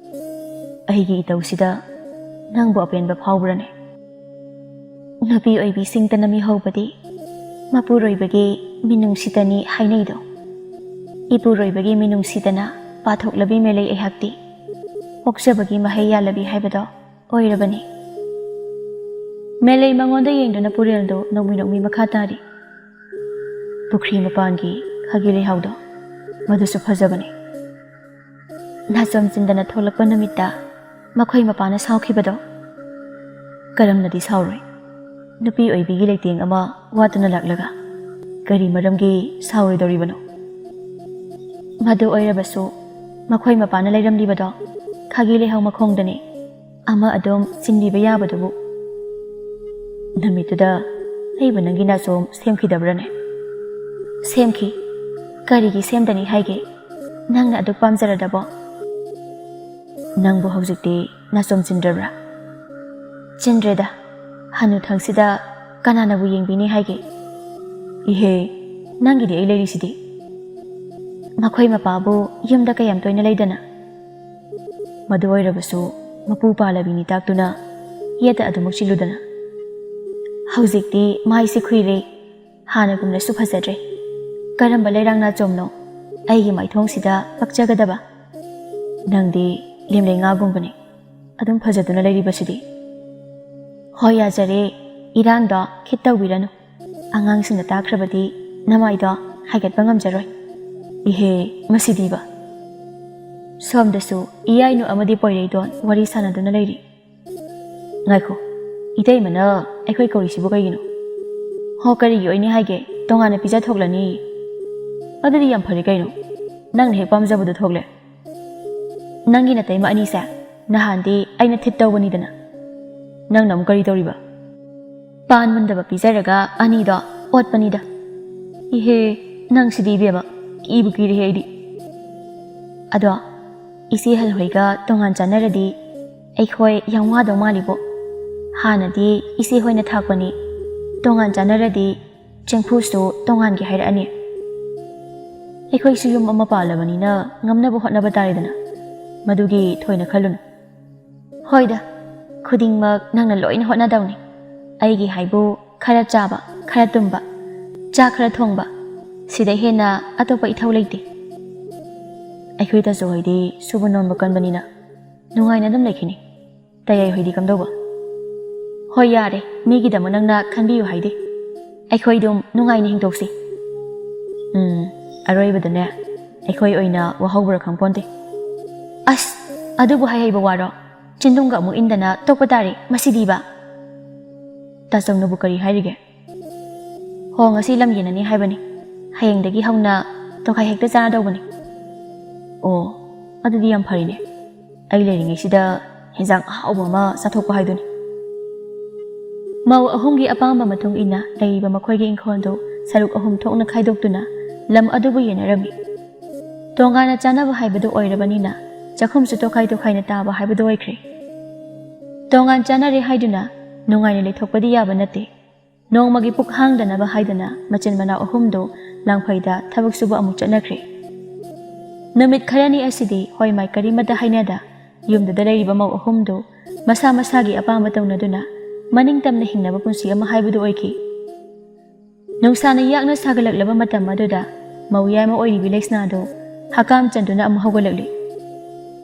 ꯑꯩꯒꯤ ꯏꯇꯧꯁꯤꯗ ꯅꯪꯕꯨ ꯑꯄꯦꯟꯕ ꯐꯥꯎꯕ꯭ꯔꯅꯦ? ꯅꯨꯄꯤ ꯑꯣꯏꯕꯤꯁꯤꯡꯇꯅ ꯃꯤꯍꯧꯕꯗꯤ ꯃꯄꯨꯔꯣꯏꯕꯒꯤ ꯃꯤꯅꯨꯡꯁꯤꯇꯅꯤ ꯍꯥꯏꯅꯩꯗꯣ, ꯏꯄꯨꯔꯣꯏꯕꯒꯤ ꯃꯤꯅꯨꯡꯁꯤꯗꯅ ꯄꯥꯊꯣꯛꯂꯕꯤ ꯃꯦꯂꯩ ꯑꯩꯍꯥꯛꯇꯤ ꯄꯣꯛꯆꯕꯒꯤ ꯃꯍꯩ ꯌꯥꯜꯂꯕꯤ ꯍꯥꯏꯕꯗꯣ ꯑꯣꯏꯔꯕꯅꯤ꯫ ꯃꯦꯂꯩ ꯃꯉꯣꯟꯗ ꯌꯦꯡꯗꯨꯅ ꯄꯨꯔꯦꯜꯗꯣ ꯅꯣꯛꯃꯤ ꯅꯣꯛꯃꯤ ꯃꯈꯥ ꯇꯥꯔꯤ꯫ ꯄꯨꯈ꯭ꯔꯤ ꯃꯄꯥꯟꯒꯤ ꯈꯥꯒꯤ ꯂꯩꯍꯥꯎꯗꯣ ꯃꯗꯨꯁꯨ ꯐꯖꯕꯅꯤ꯫ ꯅꯥꯆꯣꯝ ꯆꯤꯟꯗꯅ ꯊꯣꯛꯂꯛꯄ ꯅꯨꯃꯤꯠꯇ ꯃꯈꯣꯏ ꯃꯄꯥꯅ ꯁꯥꯎꯈꯤꯕꯗꯣ ꯀꯔꯝꯅꯗꯤ ꯁꯥꯎꯔꯣꯏ? ꯅꯨꯄꯤ ꯑꯣꯏꯕꯤꯒꯤ ꯂꯩꯇꯦꯡ ꯑꯃ ꯋꯥꯠꯇꯨꯅ ꯂꯥꯛꯂꯒ ꯀꯔꯤ ꯃꯔꯝꯒꯤ ꯁꯥꯎꯔꯣꯏꯗꯧꯔꯤꯕꯅꯣ? ꯃꯗꯨ ꯑꯣꯏꯔꯕꯁꯨ ꯃꯈꯣꯏ ꯃꯄꯥꯅ ꯂꯩꯔꯝꯂꯤꯕꯗꯣ ꯈꯥꯒꯤ ꯂꯩꯍꯥꯎ ꯃꯈꯣꯡꯗꯅꯤ, ꯑꯃ ꯑꯗꯨꯝ ꯆꯤꯟꯕꯤꯕ ꯌꯥꯕꯗꯨꯕꯨ꯫ ꯅꯨꯃꯤꯠꯇꯨꯗ ꯑꯩꯕꯨ ꯅꯪꯒꯤ ꯅꯥꯆꯣꯝ ꯁꯦꯝꯈꯤꯗꯕ꯭ꯔꯅꯦ? ꯁꯦꯝꯈꯤ꯫ ꯀꯔꯤꯒꯤ ꯁꯦꯝꯗꯅꯤ ꯍꯥꯏꯒꯦ? ꯅꯪꯅ ꯑꯗꯨꯛ ꯄꯥꯝꯖꯔꯗꯕꯣ? ꯅꯪꯕꯨ ꯍꯧꯖꯤꯛꯇꯤ ꯅꯥꯆꯣꯝ ꯆꯤꯟꯗ꯭ꯔꯕ꯭ꯔꯥ? ꯆꯤꯟꯗ꯭ꯔꯦꯗ꯫ ꯍꯅꯨꯊꯪꯁꯤꯗ ꯀꯅꯥꯅꯕꯨ ꯌꯦꯡꯕꯤꯅꯤ ꯍꯥꯏꯒꯦ? ꯏꯍꯦ, ꯅꯪꯒꯤꯗꯤ ꯑꯩ ꯂꯩꯔꯤꯁꯤꯗꯤ꯫ ꯃꯈꯣꯏ ꯃꯄꯥꯕꯨ ꯌꯨꯝꯗ ꯀꯌꯥꯝ ꯇꯣꯏꯅ ꯂꯩꯗꯅ? ꯃꯗꯨ ꯑꯣꯏꯔꯕꯁꯨ ꯃꯄꯨ ꯄꯥꯜꯂꯕꯤꯅꯤ ꯇꯥꯛꯇꯨꯅ ꯌꯦꯠꯇ ꯑꯗꯨꯃꯛ ꯆꯤꯜꯂꯨꯗꯅ꯫ ꯍꯧꯖꯤꯛꯇꯤ ꯃꯥꯏꯁꯤ ꯈꯨꯏꯔꯦ, ꯍꯥꯟꯅꯒꯨꯝꯅꯁꯨ ꯐꯖꯗ꯭ꯔꯦ꯫ ꯀꯔꯝꯕ ꯂꯩꯔꯥꯡ ꯅꯥꯆꯣꯝꯅꯣ ꯑꯩꯒꯤ ꯃꯥꯏꯊꯣꯡꯁꯤꯗ ꯄꯛꯆꯒꯗꯕ? ꯅꯪꯗꯤ ꯂꯦꯝꯂꯩ ꯉꯥꯒꯨꯝꯕꯅꯤ, ꯑꯗꯨꯝ ꯐꯖꯗꯨꯅ ꯂꯩꯔꯤꯕꯁꯤꯗꯤ꯫ ꯍꯣꯏ ꯌꯥꯖꯔꯦ, ꯏꯔꯥꯡꯗꯣ ꯈꯤꯠ ꯇꯧꯕꯤꯔꯅꯨ꯫ ꯑꯉꯥꯡꯁꯤꯡꯅ ꯇꯥꯈ꯭ꯔꯕꯗꯤ ꯅꯃꯥꯏꯗꯣ ꯍꯥꯏꯒꯠꯄ ꯉꯝꯖꯔꯣꯏ꯫ ꯏꯍꯦ, ꯃꯁꯤꯗꯤꯕ꯫ ꯁꯣꯝꯗꯁꯨ ꯏꯌꯥꯏꯅꯨ ꯑꯃꯗꯤ ꯄꯣꯏꯔꯩꯗꯣꯟ ꯋꯥꯔꯤ ꯁꯥꯟꯅꯗꯨꯅ ꯂꯩꯔꯤ꯫ ꯉꯥꯏꯈꯣ, ꯏꯇꯩꯃꯅ ꯑꯩꯈꯣꯏ ꯀꯧꯔꯤꯁꯤꯕꯨ ꯀꯩꯒꯤꯅꯣ? ꯍꯣ, ꯀꯔꯤꯒꯤ ꯑꯣꯏꯅꯤ ꯍꯥꯏꯒꯦ? ꯇꯣꯉꯥꯟꯅ ꯄꯤꯖꯊꯣꯛꯂꯅꯤ꯫ ꯑꯗꯨꯗꯤ ꯌꯥꯝ ꯐꯔꯦ ꯀꯩꯅꯣ, ꯅꯪꯅ ꯍꯦꯛ ꯄꯥꯝꯖꯕꯗꯨ ꯊꯣꯛꯂꯦ꯫ ꯅꯪꯒꯤ ꯅꯇꯩꯃ ꯑꯅꯤꯁꯦ ꯅꯍꯥꯟꯗꯤ ꯑꯩꯅ ꯊꯤꯠ ꯇꯧꯕꯅꯤꯗꯅ, ꯅꯪꯅ ꯑꯃꯨꯛ ꯀꯔꯤ ꯇꯧꯔꯤꯕ? ꯄꯥꯟ ꯃꯨꯟꯗꯕ ꯄꯤꯖꯔꯒ ꯑꯅꯤꯗꯣ ꯑꯣꯠꯄꯅꯤꯗ꯫ ꯏꯍꯦ, ꯅꯪꯁꯤꯗꯤ ꯏꯕꯦꯝꯃ, ꯀꯤꯕꯨ ꯀꯤꯔꯦꯍꯦ ꯑꯩꯗꯤ꯫ ꯑꯗꯣ ꯏꯆꯦ ꯍꯜꯍꯣꯏꯒ ꯇꯣꯉꯥꯟ ꯆꯥꯅꯔꯗꯤ ꯑꯩꯈꯣꯏ ꯌꯥꯝ ꯋꯥꯗꯧ ꯃꯥꯜꯂꯤꯕꯣ꯫ ꯍꯥꯟꯅꯗꯤ ꯏꯆꯦ ꯍꯣꯏꯅ ꯊꯥꯛꯄꯅꯤ, ꯇꯣꯉꯥꯟ ꯆꯥꯅꯔꯗꯤ ꯆꯦꯡꯐꯨꯁꯨ ꯇꯣꯉꯥꯟꯒꯦ ꯍꯥꯏꯔꯛꯑꯅꯤ꯫ ꯑꯩꯈꯣꯏꯁꯨ ꯌꯨꯝ ꯑꯃ ꯄꯥꯜꯂꯕꯅꯤꯅ ꯉꯝꯅꯕ ꯍꯣꯠꯅꯕ ꯇꯥꯔꯦꯗꯅ, ꯃꯗꯨꯒꯤ ꯊꯣꯏꯅ ꯈꯜꯂꯨꯅꯨ꯫ ꯍꯣꯏꯗ, ꯈꯨꯗꯤꯡꯃꯛ ꯅꯪꯅ ꯂꯣꯏꯅ ꯍꯣꯠꯅꯗꯧꯅꯤ꯫ ꯑꯩꯒꯤ ꯍꯥꯏꯕꯨ ꯈꯔ ꯆꯥꯕ, ꯈꯔ ꯇꯨꯝꯕ, ꯆꯥꯛ ꯈꯔ ꯊꯣꯡꯕ, ꯁꯤꯗ ꯍꯦꯟꯅ ꯑꯇꯣꯞꯄ ꯏꯊꯧ ꯂꯩꯇꯦ꯫ ꯑꯩꯈꯣꯏ ꯇꯥꯆꯧ ꯍꯣꯏꯗꯤ ꯁꯨꯕ ꯅꯣꯝꯕ ꯀꯟꯕꯅꯤꯅ ꯅꯨꯡꯉꯥꯏꯅ ꯑꯗꯨꯝ ꯂꯩꯈꯤꯅꯤ꯫ ꯇꯌꯥꯏ ꯍꯣꯏꯗꯤ ꯀꯝꯗꯧꯕ? ꯍꯣꯏ ꯌꯥꯔꯦ, ꯃꯤꯒꯤꯗꯃꯛ ꯅꯪꯅ ꯈꯟꯕꯤꯌꯨ ꯍꯥꯏꯗꯦ꯫ ꯑꯩꯈꯣꯏ ꯑꯗꯨꯝ ꯅꯨꯡꯉꯥꯏꯅ ꯍꯤꯡꯗꯣꯛꯁꯤ꯫ ꯑꯔꯣꯏꯕꯗꯅꯦ ꯑꯩꯈꯣꯏ ꯑꯣꯏꯅ ꯋꯥꯍꯧꯕ꯭ꯔꯥ ꯈꯪꯄꯣꯟꯇꯦ꯫ ꯑꯁ, ꯑꯗꯨꯕꯨ ꯍꯩꯕ ꯋꯥꯔꯣ? ꯆꯤꯟꯗꯨꯡꯒ ꯑꯃꯨꯛ ꯏꯟꯗꯅ ꯇꯣꯛꯄ ꯇꯥꯔꯦ ꯃꯁꯤꯗꯤꯕ꯫ ꯇꯥꯆꯧꯅꯕꯨ ꯀꯔꯤ ꯍꯥꯏꯔꯤꯒꯦ? ꯍꯣ, ꯉꯁꯤ ꯂꯝ ꯌꯦꯟꯅꯅꯤ ꯍꯥꯏꯕꯅꯤ꯫ ꯍꯌꯦꯡꯗꯒꯤ ꯍꯧꯅ ꯇꯣꯈꯥꯏ ꯍꯦꯛꯇ ꯆꯥꯔꯗꯧꯕꯅꯤ꯫ ꯑꯣ, ꯑꯗꯨꯗꯤ ꯌꯥꯝ ꯐꯔꯤꯅꯦ꯫ ꯑꯩ ꯂꯩꯔꯤꯉꯩꯁꯤꯗ ꯍꯦꯟꯖꯥꯡ ꯑꯍꯥꯎꯕ ꯑꯃ ꯆꯥꯊꯣꯛꯄ ꯍꯥꯏꯗꯨꯅꯤ꯫ ꯃꯧ ꯑꯍꯨꯝꯒꯤ ꯑꯄꯥꯝꯕ ꯃꯇꯨꯡ ꯏꯟꯅ ꯂꯩꯔꯤꯕ ꯃꯈꯣꯏꯒꯤ ꯏꯪꯈꯣꯜꯗꯨ ꯁꯔꯨꯛ ꯑꯍꯨꯝ ꯊꯣꯛꯅ ꯈꯥꯏꯗꯣꯛꯇꯨꯅ ꯂꯝ ꯑꯗꯨꯕꯨ ꯌꯦꯟꯅꯔꯝꯃꯤ꯫ ꯇꯣꯉꯥꯟꯅ ꯆꯥꯅꯕ ꯍꯥꯏꯕꯗꯨ ꯑꯣꯏꯔꯕꯅꯤꯅ ꯆꯥꯛꯈꯨꯝꯁꯨ ꯇꯣꯈꯥꯏ ꯇꯣꯈꯥꯏꯅ ꯇꯥꯕ ꯍꯥꯏꯕꯗꯨ ꯑꯣꯏꯈ꯭ꯔꯦ꯫ ꯇꯣꯉꯥꯟ ꯆꯥꯅꯔꯦ ꯍꯥꯏꯗꯨꯅ ꯅꯨꯡꯉꯥꯏꯅ ꯂꯩꯊꯣꯛꯄꯗꯤ ꯌꯥꯕ ꯅꯠꯇꯦ꯫ ꯅꯣꯡꯃꯒꯤ ꯄꯨꯛ ꯍꯥꯡꯗꯅꯕ ꯍꯥꯏꯗꯨꯅ ꯃꯆꯤꯟ ꯃꯅꯥꯎ ꯑꯍꯨꯝꯗꯨ ꯂꯥꯡꯐꯩꯗ ꯊꯕꯛ ꯁꯨꯕ ꯑꯃꯨꯛ ꯆꯠꯅꯈ꯭ꯔꯦ꯫ ꯅꯨꯃꯤꯠ ꯈꯔꯅꯤ ꯑꯁꯤꯗꯤ ꯍꯣꯏ ꯃꯥꯏ ꯀꯔꯤꯃꯠꯇ ꯍꯥꯏꯅꯗ ꯌꯨꯝꯗꯨꯗ ꯂꯩꯔꯤꯕ ꯃꯧ ꯑꯍꯨꯝꯗꯨ ꯃꯁꯥ ꯃꯁꯥꯒꯤ ꯑꯄꯥꯝꯕ ꯇꯧꯅꯗꯨꯅ ꯃꯅꯤꯡꯇꯝꯅ ꯍꯤꯡꯅꯕ ꯄꯨꯟꯁꯤ ꯑꯃ ꯍꯥꯏꯕꯗꯨ ꯑꯣꯏꯈꯤ꯫ ꯅꯨꯡꯁꯥꯅ ꯌꯥꯛꯅ ꯁꯥꯒꯠꯂꯛꯂꯕ ꯃꯇꯝ ꯑꯗꯨꯗ ꯃꯧ ꯌꯥꯏꯃ ꯑꯣꯏꯔꯤꯕꯤ ꯂꯩꯁꯅꯥꯗꯨ ꯍꯀꯥꯝ ꯆꯟꯗꯨꯅ ꯑꯃꯨꯛ ꯍꯧꯒꯠꯂꯛꯂꯤ꯫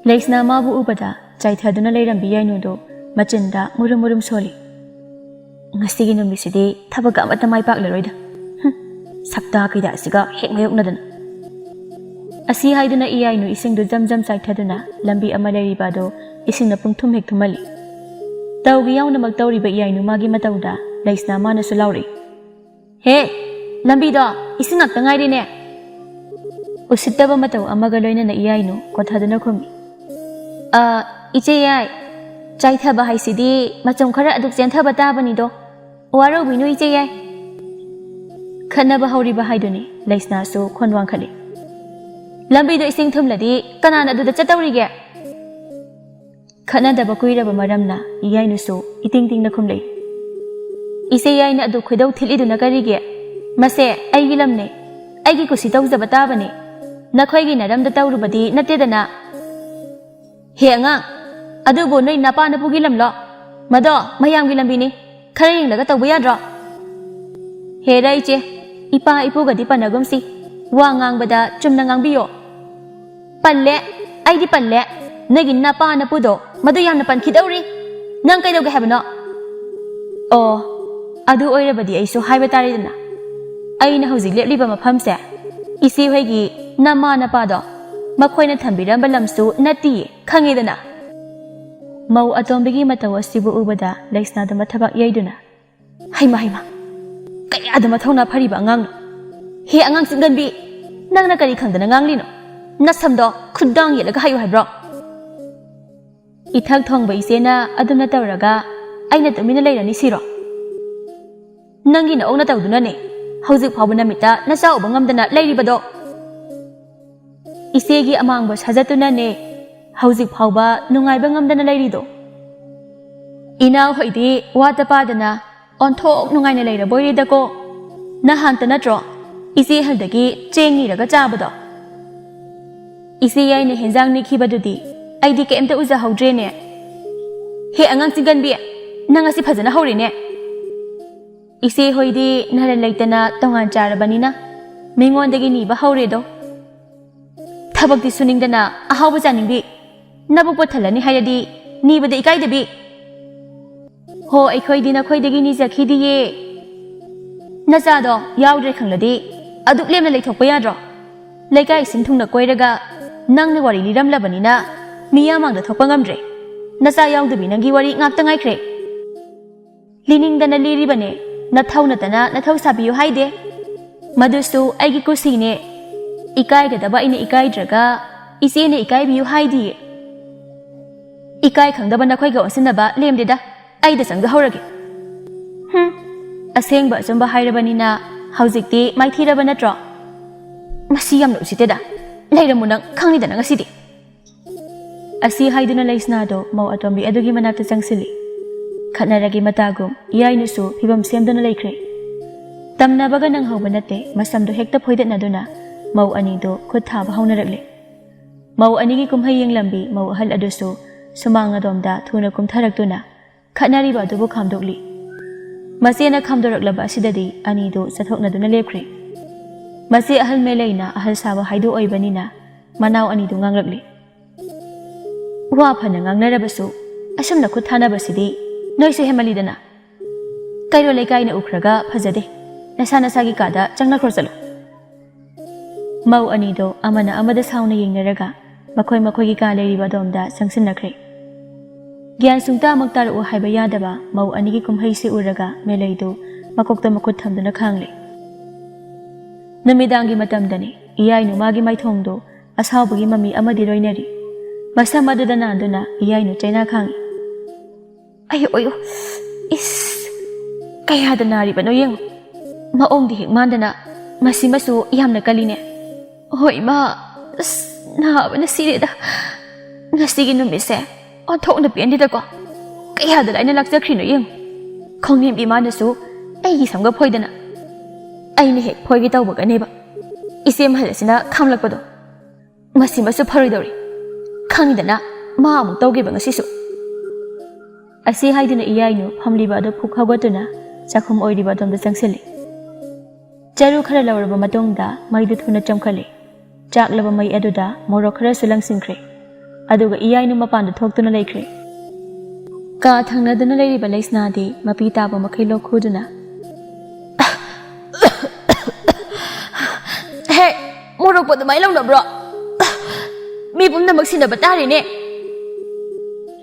ꯂꯩꯁꯅꯥ ꯃꯥꯕꯨ ꯎꯕꯗ ꯆꯥꯏꯊꯗꯨꯅ ꯂꯩꯔꯝꯕꯤ ꯌꯥꯏꯅꯨꯗꯨ ꯃꯆꯤꯟꯗ ꯃꯨꯔꯨꯝ ꯃꯨꯔꯨꯝ ꯁꯣꯜꯂꯤ꯫ ꯉꯁꯤꯒꯤ ꯅꯨꯃꯤꯠꯁꯤꯗꯤ ꯊꯕꯛ ꯑꯃꯠꯇ ꯃꯥꯏ ꯄꯥꯛꯂꯔꯣꯏꯗ, ꯁꯛꯇꯥ ꯀꯩꯗꯥ ꯑꯁꯤꯒ ꯍꯦꯛ ꯃꯥꯌꯣꯛꯅꯗꯅ꯫ ꯑꯁꯤ ꯍꯥꯏꯗꯨꯅ ꯏꯌꯥꯏꯅꯨ ꯏꯁꯤꯡꯗꯨ ꯖꯝ ꯖꯝ ꯆꯥꯏꯊꯗꯨꯅ ꯂꯝꯕꯤ ꯑꯃ ꯂꯩꯔꯤꯕ ꯑꯗꯨ ꯏꯁꯤꯡꯅ ꯄꯨꯡꯊꯨꯝ ꯍꯦꯛ ꯊꯨꯝꯍꯜꯂꯤ꯫ ꯇꯧꯒꯤ ꯌꯥꯎꯅꯃꯛ ꯇꯧꯔꯤꯕ ꯏꯌꯥꯏꯅꯨ ꯃꯥꯒꯤ ꯃꯇꯧꯗ ꯂꯩꯁꯅꯥ ꯃꯥꯅꯁꯨ ꯂꯥꯎꯔꯛꯏ꯫ ꯍꯦ, ꯂꯝꯕꯤꯗꯣ ꯏꯁꯤꯡ ꯉꯥꯛꯇ ꯉꯥꯏꯔꯦꯅꯦ꯫ ꯎꯁꯤꯠꯇꯕ ꯃꯇꯧ ꯑꯃꯒ ꯂꯣꯏꯅꯅ ꯏꯌꯥꯏꯅꯨ ꯀꯣꯊꯗꯨꯅ ꯈꯨꯝꯃꯤ꯫ ꯏꯆꯦ ꯌꯥꯏ, ꯆꯥꯏꯊꯕ ꯍꯥꯏꯁꯤꯗꯤ ꯃꯆꯨꯝ ꯈꯔ ꯑꯗꯨꯛ ꯆꯦꯟꯊꯕ ꯇꯥꯕꯅꯤꯗꯣ, ꯋꯥꯔꯧꯕꯤꯅꯨ ꯏꯆꯦ ꯌꯥꯏ꯫ ꯈꯠꯅꯕ ꯍꯧꯔꯤꯕ ꯍꯥꯏꯗꯨꯅꯤ ꯂꯩꯁꯅꯥꯁꯨ ꯈꯣꯟ ꯋꯥꯡꯈꯠꯂꯤ꯫ ꯂꯝꯕꯤꯗꯣ ꯏꯁꯤꯡ ꯊꯨꯝꯂꯗꯤ ꯀꯅꯥꯅ ꯑꯗꯨꯗ ꯆꯠꯇꯧꯔꯤꯒꯦ? ꯈꯠꯅꯗꯕ ꯀꯨꯏꯔꯕ ꯃꯔꯝꯅ ꯏꯌꯥꯏꯅꯨꯁꯨ ꯏꯇꯤꯡ ꯇꯤꯡꯅ ꯈꯨꯝꯂꯛꯏ꯫ ꯏꯆꯦ ꯌꯥꯏꯅ ꯑꯗꯨ ꯈꯣꯏꯗꯧ ꯊꯤꯠꯂꯤꯗꯨꯅ ꯀꯔꯤꯒꯤ? ꯃꯁꯦ ꯑꯩꯒꯤ ꯂꯝꯅꯦ, ꯑꯩꯒꯤ ꯀꯨꯁꯤ ꯇꯧꯖꯕ ꯇꯥꯕꯅꯤ, ꯅꯈꯣꯏꯒꯤ ꯅꯔꯝꯗ ꯇꯧꯔꯨꯕꯗꯤ ꯅꯠꯇꯦꯗꯅ꯫ ꯍꯦ ꯑꯉꯥꯡ, ꯑꯗꯨꯕꯨ ꯅꯣꯏ ꯅꯄꯥ ꯅꯄꯨꯒꯤ ꯂꯝꯂꯣ? ꯃꯗꯣ ꯃꯌꯥꯝꯒꯤ ꯂꯝꯕꯤꯅꯤ, ꯈꯔ ꯌꯦꯡꯂꯒ ꯇꯧꯕ ꯌꯥꯗ꯭ꯔꯣ? ꯍꯦꯔ ꯏꯆꯦ, ꯏꯄꯥ ꯏꯄꯨꯒꯗꯤ ꯄꯟꯅꯒꯨꯝꯁꯤ, Wa ngangbada chumna ngangbiyo. Palle, aidi palle. Nagi napa na pudo, madu yamna pankidawri. Nang kaidawga habano. Oh, adu oirabadi aiso haiba taridana. Aina hauzik lepliba mafamse. Isi hoigi nama napado. Makoina thambiramba lamsu nati khangidana. Mau atombigi mataw asibu ubada laisnada mathabak yaiduna. Haima. Kayada mathawna phariba angang. He angang singanbi. Nangna kari khangdana nganglino. Nasamdo khudang yelaga hayu haibro. Ithak thongba isena aduna tawraga aina tumina leirani siro. Nangi na ongna tawduna ne. Hauzik phawba namita nasa uba ngamdana leiribado. Isegi amangba sajatuna ne. Hauzik phawba nungaiba ngamdana leirido. Inaw hoidi wata padana onthok nungaina leira boiridako. Nahanta natro. Isi haldagi chengi raga chabado. Isi yaina henzang nikhibadudi. Aidi keemta uza haudrene. He angang singanbi. Nangasi phajana haurine. Isi hoidi naran laitana tongan charabanina. Mingondagi niba hauredo. Thabakti suningdana ahawba janingbi. Nabukpa thalani hayadi nibada ikaidabi. Ho aikhoidi nakhoidagi nijakhidiye. Nasado yaudre khangladi aduk lemna leithokpa yadro. Leikai singthungna koiraga nangna wari liramlabanina miyamangda thokpa ngamdre. Nasa yaudbi nangi wari ngakta ngaikre. Liningdana liribane nathaunatana nathaw sabiyo haide. Madusu aigi kusine. Ikaigadaba ina ikaidraga isene ikaibiyo haidi. Ikai khangdaba nakhoi onsinaba lemdeda aida sangda haurage. Asengba achumba hairabanina hauzikti maithiraba natro. Masi yamna usiteda. Leiramu nang khangnidana ngasidi. Asi haiduna laisnado mau atombi adugi manakta changsili. Khatnaragi matagum iyainusu phibam semduna leikre. Tamnabaga nang hauba nate masamdo hekta phoidatnaduna mau anido khut thaba haunaragle. Mau anigi kumhai yenglambi mau ahal adusu sumangadomda thuna kumtharaktuna khatnariba adubu khamdokli. Masena khamdoraklaba asidadi anido sathoknaduna lepkhre. Masi ahal meleina ahal saba haidu oibanina manaw anido ngangragli. Wa phana ngangnarabasu asumna khut thanabasidi noisu hemalidana. Kairo leikaina ukraga phajade. Nasana sagi kada changna khorchalo. Mau anido amana amada sauna yengnaraga makhoi gi ka leiriba domda sangsinnakhre. Gyan sungta maktaru haiba yadaba mau anigi kumhai si uraga meleidu makokta makhut thamduna khangle. Namidangi matamdani iyainu magi maithongdo asawbagi mami amadi roinari. Masam aduda nanduna iyainu chaina khangi. Ayo is kayada nariba no yengo. Maongdi hikmandana masimasu yamna kaline. Hoi ma nabana sireda. Ngasigi numise onthokna piandidako. Kayada laina lakjakrino yeng. Khongnim imanasu aigi samga phoidana. Aini hek phoigi tawbaga neba. Isem halasina khamlakpado. Masimasu pharoidori. Khangidana ma amuk tawgiba ngasisu. Asi haiduna iyainu phamliba adu phukhagatuna chakhum oiriba domda changsili. Charu khara lawraba matongda maidu thuna chamkhali. Chaklaba mai aduda morok khara sulang singkhre. Aduga iyainu mapanda thoktuna leikre. Ka thangnaduna leiriba leisnadi mapi taba makhai lokhuduna. Hey, morok pada mai lawnabro. Mi pumna maksina batari ne.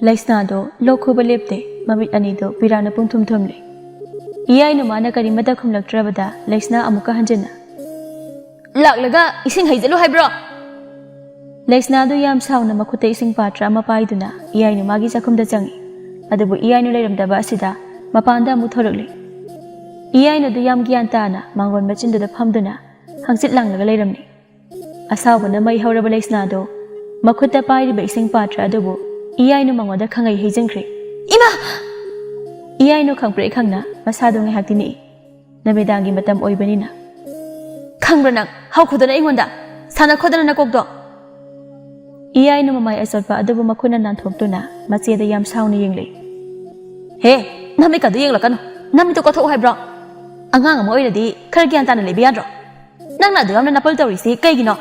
Laisnado lokhuba lepte mabit anido pirana pungthum thumle. Iyainu mana kari mata khumlaktrabada laisna amuka hanjana. Laklaga ising haijalu haibro. Laisnado yam sauna makhuta ising patra ama paiduna iyainu magi chakhumda changi. Adubu iyainu leiramdaba asida mapanda amu thorokle. Iyainu du yam gyan tana mangon machinduda phamduna hangsit langlaga leiramni. Asawbana mai hauraba laisnado makhuta pairiba ising patra adubu iyainu mangoda khangai heijankre. Ima! Iyainu khangpre khangna masado ngai haktini. Namidangi matam oibanina. Khangbra nang haukhodana ingonda sana khodana nakokdo. Iyainu mamai asotpa adubu makhuna nanthoptuna macheda yam sauna yengle. He, nami kadu yenglakano. Nami to kothok haibro. Angang am oiradi khara gyan tana lebi yadro. ꯅꯪꯅ ꯑꯗꯨ ꯌꯥꯝꯅ ꯅꯄꯜ ꯇꯧꯔꯤꯁꯤ ꯀꯩꯒꯤꯅꯣ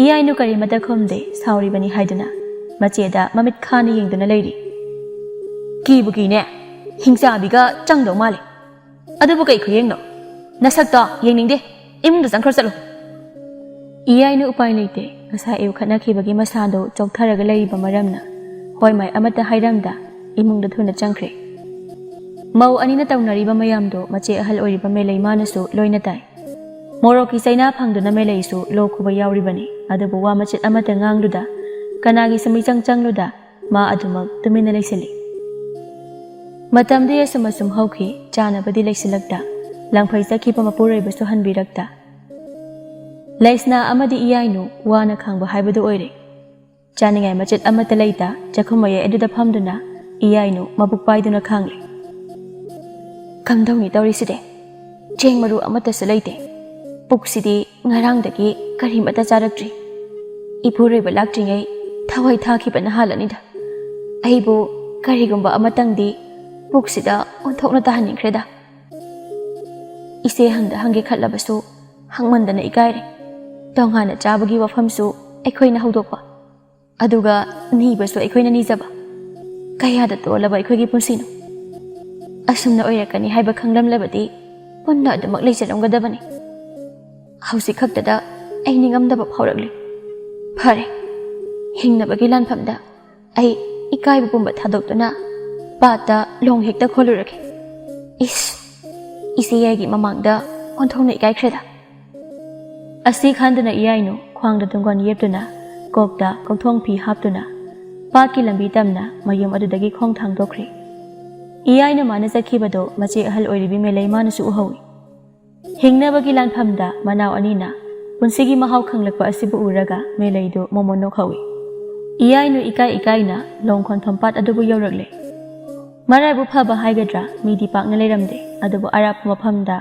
ꯏꯌꯥꯏꯅꯨ ꯀꯔꯤꯃꯇ ꯈꯨꯝꯗꯦ ꯁꯥꯎꯔꯤꯕꯅꯤ ꯍꯥꯏꯗꯨꯅ ꯃꯆꯦꯗ ꯃꯃꯤꯠ ꯈꯥꯅ ꯌꯦꯡꯗꯨꯅ ꯂꯩꯔꯤ ꯀꯤꯕꯨ ꯀꯤꯅꯦ ꯍꯤꯡꯆꯥꯕꯤꯒ ꯆꯪꯗꯧ ꯃꯥꯜꯂꯦ ꯑꯗꯨꯕꯨ ꯀꯩ ꯈꯨꯌꯦꯡꯅꯣ ꯅꯁꯛꯇꯣ ꯌꯦꯡꯅꯤꯡꯗꯦ ꯏꯃꯨꯡꯗ ꯆꯪꯈ꯭ꯔ ꯆꯠꯂꯨ ꯏꯌꯥꯏꯅꯨ ꯎꯄꯥꯏ ꯂꯩꯇꯦ ꯉꯁꯥꯏ ꯑꯌꯨꯛ ꯈꯠꯅꯈꯤꯕꯒꯤ ꯃꯁꯥꯗꯣ ꯆꯣꯛꯊꯔꯒ ꯂꯩꯔꯤꯕ ꯃꯔꯝꯅ ꯍꯣꯏ ꯃꯥꯏ ꯑꯃꯠꯇ ꯍꯥꯏꯔꯝꯗ ꯏꯃꯨꯡꯗ ꯊꯨꯅ ꯆꯪꯈ꯭ꯔꯦ ꯃꯧ ꯑꯅꯤꯅ ꯇꯧꯅꯔꯤꯕ ꯃꯌꯥꯝꯗꯣ ꯃꯆꯦ ꯑꯍꯜ ꯑꯣꯏꯔꯤꯕ ꯃꯦꯂꯩꯃꯥꯅꯁꯨ ꯂꯣꯏꯅ ꯇꯥꯏ ꯃꯣꯔꯣꯛꯀꯤ ꯆꯩꯅꯥ ꯐꯪꯗꯨꯅ ꯃꯦꯂꯩꯁꯨ ꯂꯣꯛ ꯈꯨꯕ ꯌꯥꯎꯔꯤꯕꯅꯤ ꯑꯗꯨꯕꯨ ꯋꯥ ꯃꯆꯦꯠ ꯑꯃꯠꯇ ꯉꯥꯡꯂꯨꯗ ꯀꯅꯥꯒꯤ ꯁꯃꯤꯆꯪ ꯆꯪꯂꯨꯗ ꯃꯥ ꯑꯗꯨꯃꯛ ꯇꯨꯃꯤꯟꯅ ꯂꯩꯁꯤꯜꯂꯤ ꯃꯇꯝꯗꯤ ꯑꯁꯨꯝ ꯑꯁꯨꯝ ꯍꯧꯈꯤ ꯆꯥꯅꯕꯗꯤ ꯂꯩꯁꯤꯜꯂꯛꯇ ꯂꯪꯐꯩ ꯆꯠꯈꯤꯕ ꯃꯄꯨꯔꯣꯏꯕꯁꯨ ꯍꯟꯕꯤꯔꯛꯇ ꯂꯩꯁꯅꯥ ꯑꯃꯗꯤ ꯏꯌꯥꯏꯅꯨ ꯋꯥꯅ ꯈꯥꯡꯕ ꯍꯥꯏꯕꯗꯨ ꯑꯣꯏꯔꯦ ꯆꯥꯅꯤꯡꯉꯥꯏ ꯃꯆꯦꯠ ꯑꯃꯠꯇ ꯂꯩꯇ ꯆꯥꯛꯈꯨꯝ ꯃꯌꯥꯏ ꯑꯗꯨꯗ ꯐꯝꯗꯨꯅ ꯏꯌꯥꯏꯅꯨ ꯃꯕꯨꯛ ꯄꯥꯏꯗꯨꯅ ꯈꯥꯡꯂꯤ ꯀꯝꯗꯧꯅꯤ ꯇꯧꯔꯤꯁꯤꯗꯤ ꯆꯦꯡ ꯃꯔꯨ ꯑꯃꯠꯇꯁꯨ ꯂꯩꯇꯦ ꯄꯨꯛꯁꯤꯗꯤ ꯉꯔꯥꯡꯗꯒꯤ ꯀꯔꯤꯃꯠꯇ ꯆꯥꯔꯛꯇ꯭ꯔꯤ ꯏꯄꯨꯔꯣꯏꯕ ꯂꯥꯛꯇ꯭ꯔꯤꯉꯩ ꯊꯋꯥꯏ ꯊꯥꯈꯤꯕꯅ ꯍꯥꯜꯂꯅꯤꯗ ꯑꯩꯕꯨ ꯀꯔꯤꯒꯨꯝꯕ ꯑꯃꯇꯪꯗꯤ ꯄꯨꯛꯁꯤꯗ ꯑꯣꯟꯊꯣꯛꯅ ꯇꯥꯍꯟꯅꯤꯡꯈ꯭ꯔꯦꯗ ꯏꯆꯦ ꯍꯪꯗ ꯍꯪꯒꯦ ꯈꯠꯂꯕꯁꯨ ꯍꯪꯃꯟꯗꯅ ꯏꯀꯥꯏꯔꯦ ꯇꯣꯉꯥꯟꯅ ꯆꯥꯕꯒꯤ ꯋꯥꯐꯝꯁꯨ ꯑꯩꯈꯣꯏꯅ ꯍꯧꯗꯣꯛꯄ ꯑꯗꯨꯒ ꯅꯤꯕꯁꯨ ꯑꯩꯈꯣꯏꯅ ꯅꯤꯖꯕ ꯀꯌꯥꯗ ꯇꯣꯜꯂꯕ ꯑꯩꯈꯣꯏꯒꯤ ꯄꯨꯟꯁꯤꯅꯣ ꯑꯁꯨꯝꯅ ꯑꯣꯏꯔꯛꯀꯅꯤ ꯍꯥꯏꯕ ꯈꯪꯂꯝꯂꯕꯗꯤ ꯄꯨꯟꯅ ꯑꯗꯨꯃꯛ ꯂꯩꯖꯔꯝꯒꯗꯕꯅꯤ ꯍꯧꯖꯤꯛ ꯈꯛꯇꯗ ꯑꯩ ꯅꯤꯡꯉꯝꯗꯕ ꯐꯥꯎꯔꯛꯂꯤ ꯐꯔꯦ ꯍꯤꯡꯅꯕꯒꯤ ꯂꯥꯟꯐꯝꯗ ꯑꯩ ꯏꯀꯥꯏꯕ ꯄꯨꯝꯕ ꯊꯥꯗꯣꯛꯇꯨꯅ ꯄꯥꯠꯇ ꯂꯣꯡ ꯍꯦꯛꯇ ꯈꯣꯜꯂꯨꯔꯒꯦ ꯏꯆꯦ ꯌꯥꯏꯒꯤ ꯃꯃꯥꯡꯗ ꯑꯣꯟꯊꯣꯛꯅ ꯏꯀꯥꯏꯈ꯭ꯔꯦꯗ ꯑꯁꯤ ꯈꯟꯗꯨꯅ ꯏꯌꯥꯏꯅꯨ ꯈ꯭ꯋꯥꯡꯗ ꯇꯨꯡꯒꯣꯟ ꯌꯦꯞꯇꯨꯅ ꯀꯣꯛꯇ ꯀꯧꯊꯣꯡ ꯐꯤ ꯍꯥꯞꯇꯨꯅ ꯄꯥꯠꯀꯤ ꯂꯝꯕꯤ ꯇꯝꯅ ꯃꯌꯨꯝ ꯑꯗꯨꯗꯒꯤ ꯈꯣꯡ ꯊꯥꯡꯗꯣꯛꯈ꯭ꯔꯦ ꯏꯌꯥꯏꯅ ꯃꯥꯅ ꯆꯠꯈꯤꯕꯗꯣ ꯃꯆꯦ ꯑꯍꯜ ꯑꯣꯏꯔꯤꯕꯤ ꯃꯦꯂꯩꯃꯥꯅꯁꯨ ꯎꯍꯧꯏ ꯍꯤꯡꯅꯕꯒꯤ ꯂꯥꯟꯐꯝꯗ ꯃꯅꯥꯎ ꯑꯅꯤꯅ ꯄꯨꯟꯁꯤꯒꯤ ꯃꯍꯥꯎ ꯈꯪꯂꯛꯄ ꯑꯁꯤꯕꯨ ꯎꯔꯒ ꯃꯦꯂꯩꯗꯨ ꯃꯣꯃꯣꯟ ꯅꯣꯛꯍꯧꯏ ꯏꯌꯥꯏꯅꯨ ꯏꯀꯥꯏ ꯏꯀꯥꯏꯅ ꯂꯣꯡ ꯈꯣꯟꯐꯝ ꯄꯥꯠ ꯑꯗꯨꯕꯨ ꯌꯧꯔꯛꯂꯦ ꯃꯔꯥꯏꯕꯛ ꯐꯕ ꯍꯥꯏꯒꯗ꯭ꯔꯥ ꯃꯤꯗꯤ ꯄꯥꯛꯅ ꯂꯩꯔꯝꯗꯦ ꯑꯗꯨꯕꯨ ꯑꯔꯥꯞꯄ ꯃꯐꯝꯗ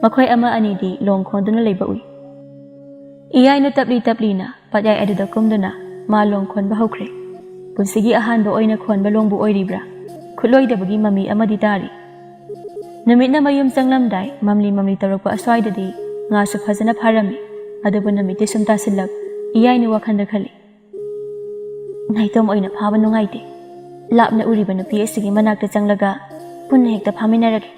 ꯃꯈꯣꯏ ꯑꯃ ꯑꯅꯤꯗꯤ ꯂꯣꯡ ꯈꯣꯟꯗꯨꯅ ꯂꯩꯕ ꯎꯏ ꯏꯌꯥꯏꯅꯨ ꯇꯞꯂꯤ ꯇꯞꯂꯤꯅ ꯄꯥꯠꯌꯥꯏ ꯑꯗꯨꯗ ꯀꯨꯝꯗꯨꯅ ꯃꯥ ꯂꯣꯡ ꯈꯣꯟꯕ ꯍꯧꯈ꯭ꯔꯦ ꯄꯨꯟꯁꯤꯒꯤ ꯑꯍꯥꯟꯕ ꯑꯣꯏꯅ ꯈꯣꯟꯕ ꯂꯣꯡꯕꯨ ꯑꯣꯏꯔꯤꯕ꯭ꯔꯥ ꯈꯨꯠꯂꯣꯏꯗꯕꯒꯤ ꯃꯃꯤ ꯑꯃꯗꯤ ꯇꯥꯔꯤ ꯅꯨꯃꯤꯠꯅ ꯃꯌꯨꯝ ꯆꯪꯂꯝꯗꯥꯏ ꯃꯝꯂꯤ ꯃꯝꯂꯤ ꯇꯧꯔꯛꯄ ꯑꯁ꯭ꯋꯥꯏꯗꯗꯤ ꯉꯥꯁꯨ ꯐꯖꯅ ꯐꯥꯔꯝꯃꯤ ꯑꯗꯨꯕꯨ ꯅꯨꯃꯤꯠꯇꯤ ꯁꯨꯝ ꯇꯥꯁꯤꯜꯂꯛ ꯏꯌꯥꯏꯅꯨ ꯋꯥꯈꯟꯗ ꯈꯜꯂꯤ ꯅꯥꯏꯇꯣꯝ ꯑꯣꯏꯅ ꯐꯥꯕ ꯅꯨꯡꯉꯥꯏꯇꯦ ꯂꯥꯞꯅ ꯎꯔꯤꯕ ꯅꯨꯄꯤ ꯑꯁꯤꯒꯤ ꯃꯅꯥꯛꯇ ꯆꯪꯂꯒ ꯄꯨꯟꯅ ꯍꯦꯛꯇ ꯐꯥꯃꯤꯟꯅꯔꯒꯦ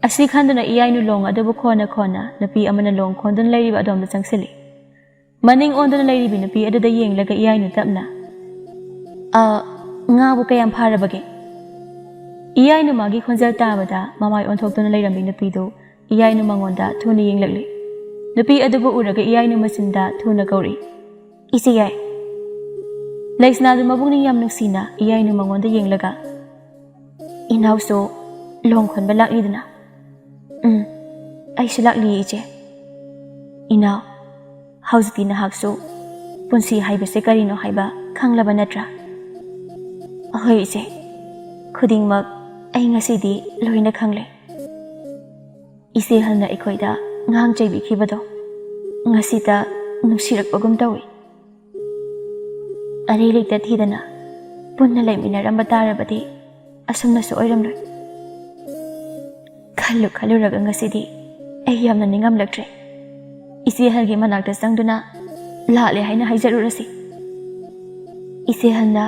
ꯑꯁꯤ ꯈꯟꯗꯨꯅ ꯏꯌꯥꯏꯅꯨ ꯂꯣꯡ ꯑꯗꯨꯕꯨ ꯈꯣꯟꯅ ꯈꯣꯟꯅ ꯅꯨꯄꯤ ꯑꯃꯅ ꯂꯣꯡ ꯈꯣꯟꯗꯨꯅ ꯂꯩꯔꯤꯕ ꯑꯗꯣꯝꯗ ꯆꯪꯁꯤꯜꯂꯤ ꯃꯅꯤꯡ ꯑꯣꯟꯗꯨꯅ ꯂꯩꯔꯤꯕꯤ ꯅꯨꯄꯤ ꯑꯗꯨꯗ ꯌꯦꯡꯂꯒ ꯏꯌꯥꯏꯅꯨ ꯇꯞꯅ ꯉꯥꯕꯨ ꯀꯌꯥꯝ ꯐꯥꯔꯕꯒꯦ ꯏꯌꯥꯏꯅꯨ ꯃꯥꯒꯤ ꯈꯣꯟꯖꯦꯜ ꯇꯥꯕꯗ ꯃꯃꯥꯏ ꯑꯣꯟꯊꯣꯛꯇꯨꯅ ꯂꯩꯔꯝꯕꯤ ꯅꯨꯄꯤꯗꯨ ꯏꯌꯥꯏꯅꯨ ꯃꯉꯣꯟꯗ ꯊꯨꯅ ꯌꯦꯡꯂꯛꯂꯤ ꯅꯨꯄꯤ ꯑꯗꯨꯕꯨ ꯎꯔꯒ ꯏꯌꯥꯏꯅꯨ ꯃꯆꯤꯟꯗ ꯊꯨꯅ ꯀꯧꯔꯤ ꯏꯆꯦ ꯌꯥꯏ ꯂꯩꯁꯅꯥꯗꯨ ꯃꯕꯨꯛꯅꯤꯡ ꯌꯥꯝ ꯅꯨꯡꯁꯤꯅ ꯏꯌꯥꯏꯅꯨ ꯃꯉꯣꯟꯗ ꯌꯦꯡꯂꯒ ꯏꯅꯥꯎꯁꯨ ꯂꯣꯡ ꯈꯣꯟꯕ ꯂꯥꯛꯂꯤꯗꯅ ꯑꯩꯁꯨ ꯂꯥꯛꯂꯤꯌꯦ ꯏꯆꯦ ꯏꯅꯥꯎ ꯍꯧꯖꯤꯛꯇꯤ ꯅꯍꯥꯛꯁꯨ ꯄꯨꯟꯁꯤ ꯍꯥꯏꯕꯁꯦ ꯀꯔꯤꯅꯣ ꯍꯥꯏꯕ ꯈꯪꯂꯕ ꯅꯠꯇ꯭ꯔꯥ ꯑꯍꯣꯏ ꯏꯆꯦ ꯈꯨꯗꯤꯡꯃꯛ ꯑꯩ ꯉꯁꯤꯗꯤ ꯂꯣꯏꯅ ꯈꯪꯂꯦ ꯏꯆꯦ ꯍꯜꯅ ꯑꯩꯈꯣꯏꯗ ꯉꯥꯡ ꯆꯩꯕꯤꯈꯤꯕꯗꯣ ꯉꯁꯤꯗ ꯅꯨꯡꯁꯤꯔꯛꯄꯒꯨꯝ ꯇꯧꯏ ꯑꯔꯩ ꯂꯩꯇ ꯊꯤꯗꯅ ꯄꯨꯟꯅ ꯂꯩꯃꯤꯟꯅꯔꯝꯕ ꯇꯥꯔꯕꯗꯤ ꯑꯁꯨꯝꯅꯁꯨ ꯑꯣꯏꯔꯝꯂꯣꯏ ꯈꯜꯂꯨꯔꯒ ꯉꯁꯤꯗꯤ ꯑꯩ ꯌꯥꯝꯅ ꯅꯤꯡꯉꯝꯂꯛꯇ꯭ꯔꯦ ꯏꯆꯦꯍꯜꯒꯤ ꯃꯅꯥꯛꯇ ꯆꯪꯗꯨꯅ ꯂꯥꯛꯂꯦ ꯍꯥꯏꯅ ꯍꯥꯏꯖꯔꯨꯔꯁꯤ ꯏꯆꯦꯍꯜꯅ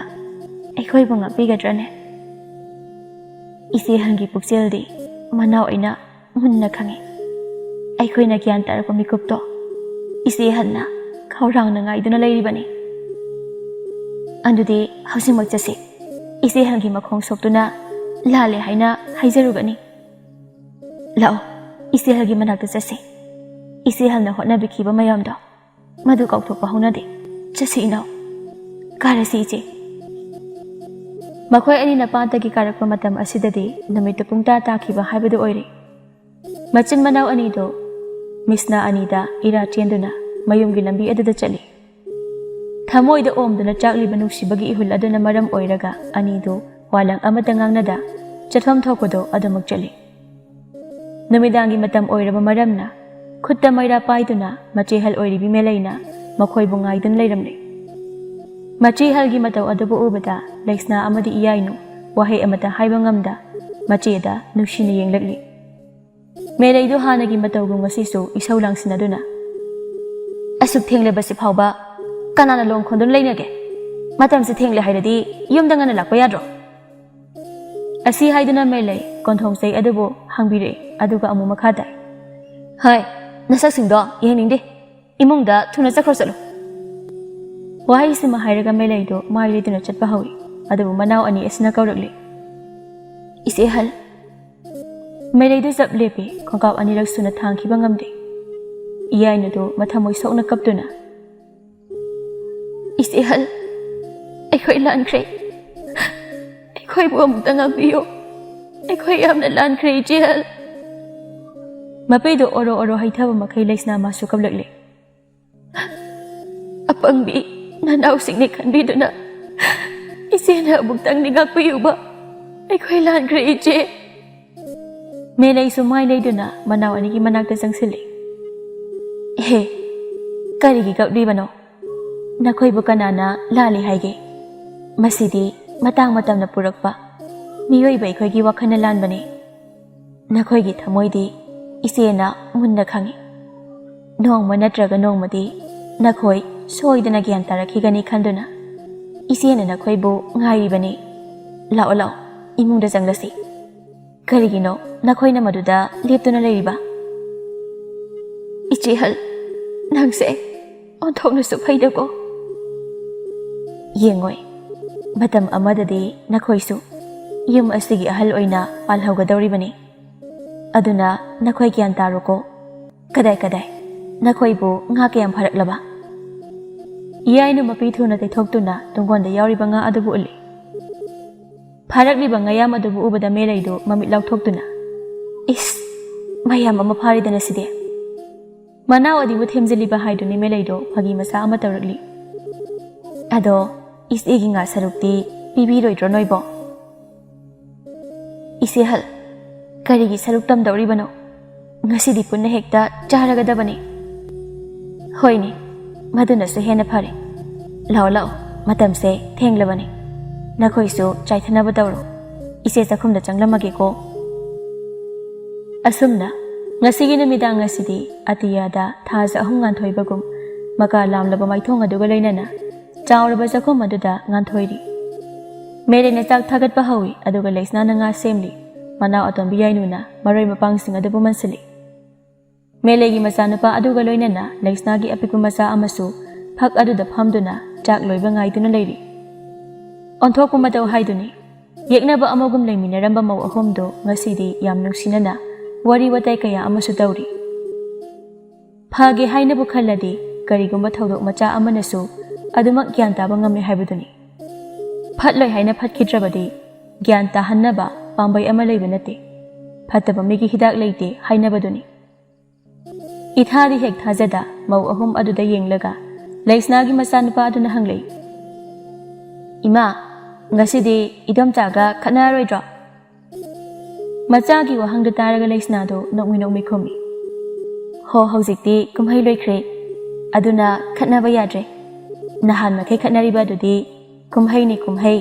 ꯑꯩꯈꯣꯏꯕꯨ ꯉꯥꯛꯄꯤꯒꯗ꯭ꯔꯅꯦ ꯏꯆꯦꯍꯜꯒꯤ ꯄꯨꯛꯆꯦꯜꯗꯤ ꯃꯅꯥꯎ ꯑꯩꯅ ꯃꯨꯟꯅ ꯈꯪꯉꯤ ꯑꯩꯈꯣꯏꯅ ꯒ꯭ꯌꯥꯟ ꯇꯥꯔꯛꯄ ꯃꯤꯀꯨꯞꯇꯣ ꯏꯆꯦꯍꯜꯅ ꯈꯧꯔꯥꯡꯅ ꯉꯥꯏꯗꯨꯅ ꯂꯩꯔꯤꯕꯅꯤ ꯑꯗꯨꯗꯤ ꯍꯧꯖꯤꯛꯃꯛ ꯆꯠꯁꯤ ꯏꯆꯦꯍꯜꯒꯤ ꯃꯈꯣꯡ ꯁꯣꯛꯇꯨꯅ ꯂꯥꯜꯂꯦ ꯍꯥꯏꯅ ꯍꯥꯏꯖꯔꯨꯒꯅꯤ ꯂꯥꯛꯑꯣ ꯏꯆꯦꯍꯜꯒꯤ ꯃꯅꯥꯛꯇ ꯆꯠꯁꯤ ꯏꯆꯦꯍꯜꯅ ꯍꯣꯠꯅꯕꯤꯈꯤꯕ ꯃꯌꯥꯝꯗꯣ ꯃꯗꯨ ꯀꯥꯎꯊꯣꯛꯄ ꯍꯧꯅꯗꯦ ꯆꯠꯁꯤ ꯏꯅꯥꯎ ꯀꯥꯔꯁꯤ ꯏꯆꯦ ꯃꯈꯣꯏ ꯑꯅꯤꯅ ꯄꯥꯠꯇꯒꯤ ꯀꯥꯔꯛꯄ ꯃꯇꯝ ꯑꯁꯤꯗꯗꯤ ꯅꯨꯃꯤꯠꯇꯨ ꯄꯨꯡꯇꯥ ꯇꯥꯈꯤꯕ ꯍꯥꯏꯕꯗꯨ ꯑꯣꯏꯔꯦ ꯃꯆꯤꯟ ꯃꯅꯥꯎ ꯑꯅꯤꯗꯣ ꯃꯤꯁꯅꯥ ꯑꯅꯤꯗ ꯏꯔꯥ ꯆꯦꯟꯗꯨꯅ ꯃꯌꯨꯝꯒꯤ ꯂꯝꯕꯤ ꯑꯗꯨꯗ ꯆꯠꯂꯤ ꯊꯃꯣꯏꯗ ꯑꯣꯝꯗꯨꯅ ꯆꯥꯛꯂꯤꯕ ꯅꯨꯡꯁꯤꯕꯒꯤ ꯏꯍꯨꯜ ꯑꯗꯨꯅ ꯃꯔꯝ ꯑꯣꯏꯔꯒ ꯑꯅꯤꯗꯨ ꯋꯥꯂꯪ ꯑꯃꯠꯇ ꯉꯥꯡꯅꯗ ꯆꯠꯐꯝ ꯊꯣꯛꯄꯗꯣ ꯑꯗꯨꯃꯛ ꯆꯠꯂꯤ ꯅꯨꯃꯤꯗꯥꯡꯒꯤ ꯃꯇꯝ ꯑꯣꯏꯔꯕ ꯃꯔꯝꯅ ꯈꯨꯠꯇ ꯃꯩꯔꯥ ꯄꯥꯏꯗꯨꯅ ꯃꯆꯦꯍꯜ ꯑꯣꯏꯔꯤꯕꯤ ꯃꯦꯂꯩꯅ ꯃꯈꯣꯏꯕꯨ ꯉꯥꯏꯗꯨꯅ ꯂꯩꯔꯝꯂꯦ ꯃꯆꯦꯍꯜꯒꯤ ꯃꯇꯧ ꯑꯗꯨꯕꯨ ꯎꯕꯗ ꯂꯩꯁꯅꯥ ꯑꯃꯗꯤ ꯏꯌꯥꯏꯅꯨ ꯋꯥꯍꯩ ꯑꯃꯠꯇ ꯍꯥꯏꯕ ꯉꯝꯗ ꯃꯆꯦꯗ ꯅꯨꯡꯁꯤꯅ ꯌꯦꯡꯂꯛꯂꯤ ꯃꯦꯂꯩꯗꯨ ꯍꯥꯟꯅꯒꯤ ꯃꯇꯧꯒꯨꯝ ꯉꯁꯤꯁꯨ ꯏꯁꯧ ꯂꯥꯡꯁꯤꯟꯅꯗꯨꯅ ꯑꯁꯨꯛ ꯊꯦꯡꯂꯕꯁꯤ ꯐꯥꯎꯕ ꯀꯅꯥꯅ ꯂꯣꯡ ꯈꯣꯟꯗꯨꯅ ꯂꯩꯅꯒꯦ? ꯃꯇꯝꯁꯤ ꯊꯦꯡꯂꯦ ꯍꯥꯏꯔꯗꯤ ꯌꯨꯝꯗ ꯉꯟꯅ ꯂꯥꯛꯄ ꯌꯥꯗ꯭ꯔꯣ? ꯑꯁꯤ ꯍꯥꯏꯗꯨꯅ ꯃꯦꯂꯩ ꯀꯣꯟꯊꯣꯡꯆꯩ ꯑꯗꯨꯕꯨ ꯍꯪꯕꯤꯔꯛꯏ ꯑꯗꯨꯒ ꯑꯃꯨꯛ ꯃꯈꯥ ꯇꯥꯏ ꯍꯣꯏ, ꯅꯁꯛꯁꯤꯡꯗꯣ ꯌꯦꯡꯅꯤꯡꯗꯦ. ꯏꯃꯨꯡꯗ ꯊꯨꯅ ꯆꯠꯈ꯭ꯔꯣ ꯆꯠꯂꯣ. ꯋꯥꯍꯩꯁꯤꯃ ꯍꯥꯏꯔꯒ ꯃꯦꯂꯩꯗꯨ ꯃꯥꯏ ꯂꯩꯗꯨꯅ ꯆꯠꯄ ꯍꯧꯏ ꯑꯗꯨꯕꯨ ꯃꯅꯥꯎ ꯑꯅꯤ ꯑꯁꯤꯅ ꯀꯧꯔꯛꯂꯤ ꯏꯆꯦꯍꯜ. ꯃꯦꯂꯩꯗꯨ ꯆꯞ ꯂꯦꯞꯄꯤ ꯈꯣꯡꯀꯥꯞ ꯑꯅꯤꯔꯛ ꯁꯨꯅ ꯊꯥꯡꯈꯤꯕ ꯉꯝꯗꯦ ꯏꯌꯥꯏꯅꯗꯨ ꯃꯊꯃꯣꯏ ꯁꯣꯛꯅ ꯀꯞꯇꯨꯅ ꯏꯆꯦꯍꯜ, ꯑꯩꯈꯣꯏ ꯂꯥꯟꯈ꯭ꯔꯦ. ꯑꯩꯈꯣꯏꯕꯨ ꯑꯃꯨꯛꯇ ꯉꯥꯛꯄꯤꯌꯨ. ꯑꯩꯈꯣꯏ ꯌꯥꯝꯅ ꯂꯥꯟꯈ꯭ꯔꯦ ꯏꯆꯦꯍꯜ. ꯃꯄꯩꯗꯨ ꯑꯣꯔꯣ ꯑꯣꯔꯣ ꯍꯩꯊꯕ ꯃꯈꯩ ꯂꯩꯁꯅꯥ ꯃꯥꯁꯨ ꯀꯞꯂꯛꯂꯤ ꯑꯄꯪꯕꯤ ꯅꯅꯥꯎꯁꯤꯡꯅꯤ ꯈꯟꯕꯤꯗꯨꯅ ꯏꯆꯦꯅ ꯑꯃꯨꯛꯇꯪꯗꯤ ꯉꯥꯛꯄꯤꯌꯨꯕ. ꯑꯩꯈꯣꯏ ꯂꯥꯟꯈ꯭ꯔꯦ ꯏꯆꯦ. ꯃꯦꯂꯩꯁꯨ ꯃꯥꯏ ꯂꯩꯗꯨꯅ ꯃꯅꯥꯎ ꯑꯅꯤꯒꯤ ꯃꯅꯥꯛꯇ ꯆꯪꯁꯤꯜꯂꯤ ꯍꯦ, ꯀꯔꯤꯒꯤ ꯀꯞꯂꯤꯕꯅꯣ? ꯅꯈꯣꯏꯕꯨ ꯀꯅꯥꯅ ꯂꯥꯜꯂꯤ ꯍꯥꯏꯒꯦ? ꯃꯁꯤꯗꯤ ꯃꯇꯥꯡ ꯃꯇꯝꯅ ꯄꯨꯔꯛꯄ ꯃꯤꯑꯣꯏꯕ ꯑꯩꯈꯣꯏꯒꯤ ꯋꯥꯈꯜꯅ ꯂꯥꯟꯕꯅꯤ. ꯅꯈꯣꯏꯒꯤ ꯊꯃꯣꯏꯗꯤ ꯏꯆꯦꯅ ꯃꯨꯟꯅ ꯈꯪꯏ. ꯅꯣꯡꯃ ꯅꯠꯇ꯭ꯔꯒ ꯅꯣꯡꯃꯗꯤ ꯅꯈꯣꯏ ꯁꯣꯏꯗꯅ ꯒ꯭ꯌꯥꯟ ꯇꯥꯔꯛꯈꯤꯒꯅꯤ ꯈꯟꯗꯨꯅ ꯏꯆꯦꯅ ꯅꯈꯣꯏꯕꯨ ꯉꯥꯏꯔꯤꯕꯅꯤ. ꯂꯥꯛꯑꯣ ꯂꯥꯛꯑꯣ, ꯏꯃꯨꯡꯗ ꯆꯪꯂꯁꯤ. ꯀꯔꯤꯒꯤꯅꯣ ꯅꯈꯣꯏꯅ ꯃꯗꯨꯗ ꯂꯦꯞꯇꯨꯅ ꯂꯩꯔꯤꯕ? ꯏꯆꯦꯍꯜ, ꯅꯪꯁꯦ ꯑꯣꯟꯊꯣꯛꯅꯁꯨ ꯐꯩꯗꯀꯣ. ꯌꯦꯡꯉꯣꯏ, ꯃꯇꯝ ꯑꯃꯗꯗꯤ ꯅꯈꯣꯏꯁꯨ ꯌꯨꯝ ꯑꯁꯤꯒꯤ ꯑꯍꯜ ꯑꯣꯏꯅ ꯄꯥꯜꯍꯧꯒꯗꯧꯔꯤꯕꯅꯤ. ꯑꯗꯨꯅ ꯅꯈꯣꯏ ꯒ꯭ꯌꯥꯟ ꯇꯥꯔꯣꯀꯣ. ꯀꯗꯥꯏ ꯀꯗꯥꯏ ꯅꯈꯣꯏꯕꯨ ꯉꯥ ꯀꯌꯥꯝ ꯐꯥꯔꯛꯂꯕ? ꯏꯌꯥꯏꯅ ꯃꯄꯤ ꯊꯨꯅ ꯇꯩꯊꯣꯛꯇꯨꯅ ꯇꯨꯡꯒꯣꯟꯗ ꯌꯥꯎꯔꯤꯕ ꯉꯥ ꯑꯗꯨꯕꯨ ꯎꯠꯂꯤ ꯐꯥꯔꯛꯂꯤꯕ ꯉꯥꯌꯥꯝ ꯑꯗꯨꯕꯨ ꯎꯕꯗ ꯃꯦꯂꯩꯗꯨ ꯃꯃꯤꯠ ꯂꯥꯎꯊꯣꯛꯇꯨꯅ ꯏꯁ, ꯃꯌꯥꯝ ꯑꯃ ꯐꯥꯔꯤꯗꯅ ꯁꯤꯗꯤ. ꯃꯅꯥꯎ ꯑꯅꯤꯕꯨ ꯊꯦꯝꯖꯤꯜꯂꯤꯕ ꯍꯥꯏꯗꯨꯅꯤ ꯃꯦꯂꯩꯗꯨ ꯐꯥꯒꯤ ꯃꯆꯥ ꯑꯃ ꯇꯧꯔꯛꯂꯤ ꯑꯗꯣ ꯏꯆꯦꯒꯤ ꯉꯥ ꯁꯔꯨꯛꯇꯤ ꯄꯤꯕꯤꯔꯣꯏꯗ꯭ꯔꯣ ꯅꯣꯏꯕꯣ? ꯏꯆꯦꯍꯜ, ꯀꯔꯤꯒꯤ ꯁꯔꯨꯛ ꯇꯝꯗꯧꯔꯤꯕꯅꯣ? ꯉꯁꯤꯗꯤ ꯄꯨꯟꯅ ꯍꯦꯛꯇ ꯆꯥꯔꯒꯗꯕꯅꯤ. ꯍꯣꯏꯅꯦ, ꯃꯗꯨꯅꯁꯨ ꯍꯦꯟꯅ ꯐꯔꯦ. ꯂꯥꯛꯑꯣ ꯂꯥꯛꯑꯣ, ꯃꯇꯝꯁꯦ ꯊꯦꯡꯂꯕꯅꯤ. ꯅꯈꯣꯏꯁꯨ ꯆꯥꯏꯊꯅꯕ ꯇꯧꯔꯣ. ꯏꯆꯦ ꯆꯥꯛꯈꯨꯝꯗ ꯆꯪꯂꯝꯃꯒꯦꯀꯣ. ꯑꯁꯨꯝꯅ ꯉꯁꯤꯒꯤ ꯅꯨꯃꯤꯗꯥꯡ ꯑꯁꯤꯗꯤ ꯑꯇꯤꯌꯥꯗ ꯊꯥꯖ ꯑꯍꯨꯝ ꯉꯥꯟꯊꯣꯏꯕꯒꯨꯝ ꯃꯀꯥ ꯂꯥꯝꯂꯕ ꯃꯥꯏꯊꯣꯡ ꯑꯗꯨꯒ ꯂꯣꯏꯅꯅ ꯆꯥꯎꯔꯕ ꯆꯥꯛꯈꯨꯝ ꯑꯗꯨꯗ ꯉꯥꯟꯊꯣꯏꯔꯤ ꯃꯦꯂꯩꯅ ꯆꯥꯛ ꯊꯥꯒꯠꯄ ꯍꯧꯏ ꯑꯗꯨꯒ ꯂꯩꯁꯅꯥꯅ ꯉꯥ ꯁꯦꯝꯂꯤ ꯃꯅꯥꯎ ꯑꯇꯣꯟꯕꯤ ꯌꯥꯏꯅꯨꯅ ꯃꯔꯣꯏ ꯃꯄꯥꯡꯁꯤꯡ ꯑꯗꯨꯕꯨ ꯃꯟꯁꯤꯜꯂꯤ ꯃꯦꯂꯩꯒꯤ ꯃꯆꯥꯅꯨꯄꯥ ꯑꯗꯨꯒ ꯂꯣꯏꯅꯅ ꯂꯩꯁꯅꯥꯒꯤ ꯑꯄꯤꯛꯄ ꯃꯆꯥ ꯑꯃꯁꯨ ꯐꯛ ꯑꯗꯨꯗ ꯐꯝꯗꯨꯅ ꯆꯥꯛ ꯂꯣꯏꯕ ꯉꯥꯏꯗꯨꯅ ꯂꯩꯔꯤ ꯑꯣꯟꯊꯣꯛꯄ ꯃꯇꯧ ꯍꯥꯏꯗꯨꯅꯤ ꯌꯦꯛꯅꯕ ꯑꯃꯒꯨꯝ ꯂꯩꯃꯤꯟꯅꯔꯝꯕ ꯃꯧ ꯑꯍꯨꯝꯗꯨ ꯉꯁꯤꯗꯤ ꯌꯥꯝ ꯅꯨꯡꯁꯤꯅꯅ ꯋꯥꯔꯤ ꯋꯥꯇꯥꯏ ꯀꯌꯥ ꯑꯃꯁꯨ ꯇꯧꯔꯤ ꯐꯒꯦ ꯍꯥꯏꯅꯕꯨ ꯈꯜꯂꯗꯤ ꯀꯔꯤꯒꯨꯝꯕ ꯊꯧꯗꯣꯛ ꯃꯆꯥ ꯑꯃꯅꯁꯨ ꯑꯗꯨꯃꯛ ꯒ꯭ꯌꯥꯟ ꯇꯥꯕ ꯉꯝꯃꯤ ꯍꯥꯏꯕꯗꯨꯅꯤ ꯐꯠꯂꯣꯏ ꯍꯥꯏꯅ ꯐꯠꯈꯤꯗ꯭ꯔꯕꯗꯤ ꯒ꯭ꯌꯥꯟ ꯇꯥꯍꯟꯅꯕ ꯄꯥꯝꯕꯩ ꯑꯃ ꯂꯩꯕ ꯅꯠꯇꯦ ꯐꯠꯇꯕ ꯃꯤꯒꯤ ꯍꯤꯗꯥꯛ ꯂꯩꯇꯦ ꯍꯥꯏꯅꯕꯗꯨꯅꯤ ꯏꯊꯥꯗꯤ ꯍꯦꯛ ꯊꯥꯖꯗ ꯃꯧ ꯑꯍꯨꯝ ꯑꯗꯨꯗ ꯌꯦꯡꯂꯒ ꯂꯩꯁꯅꯥꯒꯤ ꯃꯆꯥꯅꯨꯄꯥ ꯑꯗꯨꯅ ꯍꯪꯂꯛꯏ ꯏꯃꯥ ꯉꯁꯤꯗꯤ ꯏꯗꯣꯝꯆꯥꯒ ꯈꯠꯅꯔꯣꯏꯗ꯭ꯔꯣ ꯃꯆꯥꯒꯤ ꯋꯥꯍꯪꯗꯨ ꯇꯥꯔꯒ ꯂꯩꯁꯅꯥꯗꯨ ꯅꯣꯛꯃꯤ ꯅꯣꯛꯃꯤ ꯈꯨꯝꯃꯤ ꯍꯣ ꯍꯧꯖꯤꯛꯇꯤ ꯀꯨꯝꯍꯩ ꯂꯣꯏꯈ꯭ꯔꯦ ꯑꯗꯨꯅ ꯈꯠꯅꯕ ꯌꯥꯗ꯭ꯔꯦ ꯅꯍꯥꯟ ꯃꯈꯩ ꯈꯠꯅꯔꯤꯕ ꯑꯗꯨꯗꯤ ꯀꯨꯝꯍꯩꯅꯤ ꯀꯨꯝꯍꯩ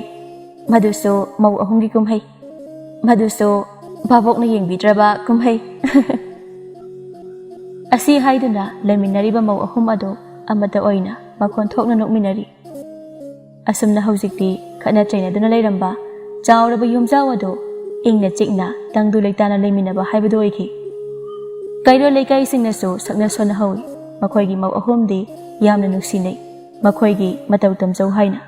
ꯃꯗꯨꯁꯨ ꯃꯧ ꯑꯍꯨꯝꯒꯤ ꯀꯨꯝꯍꯩ ꯃꯗꯨꯁꯨ ꯚꯥꯕꯣꯛꯅ ꯌꯦꯡꯕꯤꯗ꯭ꯔꯕ ꯀꯨꯝꯍꯩ ꯑꯁꯤ ꯍꯥꯏꯗꯨꯅ ꯂꯩꯃꯤꯟꯅꯔꯤꯕ ꯃꯧ ꯑꯍꯨꯝ ꯑꯗꯨ ꯑꯃꯠꯇ ꯑꯣꯏꯅ ꯃꯈꯣꯟ ꯊꯣꯛꯅ ꯅꯣꯛꯃꯤꯟꯅꯔꯤ ꯑꯁꯨꯝꯅ ꯍꯧꯖꯤꯛꯇꯤ ꯈꯠꯅ ꯆꯩꯅꯗꯨꯅ ꯂꯩꯔꯝꯕ ꯆꯥꯎꯔꯕ ꯌꯨꯝꯖꯥꯎ ꯑꯗꯨ ꯏꯪꯅ ꯆꯤꯛꯅ ꯇꯪꯗꯨ ꯂꯩꯇꯥꯅ ꯂꯩꯃꯤꯟꯅꯕ ꯍꯥꯏꯕꯗꯨ ꯑꯣꯏꯈꯤ ꯀꯩꯔꯣꯜ ꯂꯩꯀꯥꯏꯁꯤꯡꯅꯁꯨ ꯁꯛꯅ ꯁꯣꯟꯅꯍꯧꯏ ꯃꯈꯣꯏꯒꯤ ꯃꯧ ꯑꯍꯨꯝꯗꯤ ꯌꯥꯝꯅ ꯅꯨꯡꯁꯤꯅꯩ ꯃꯈꯣꯏꯒꯤ ꯃꯇꯧ ꯇꯝꯖꯧ ꯍꯥꯏꯅ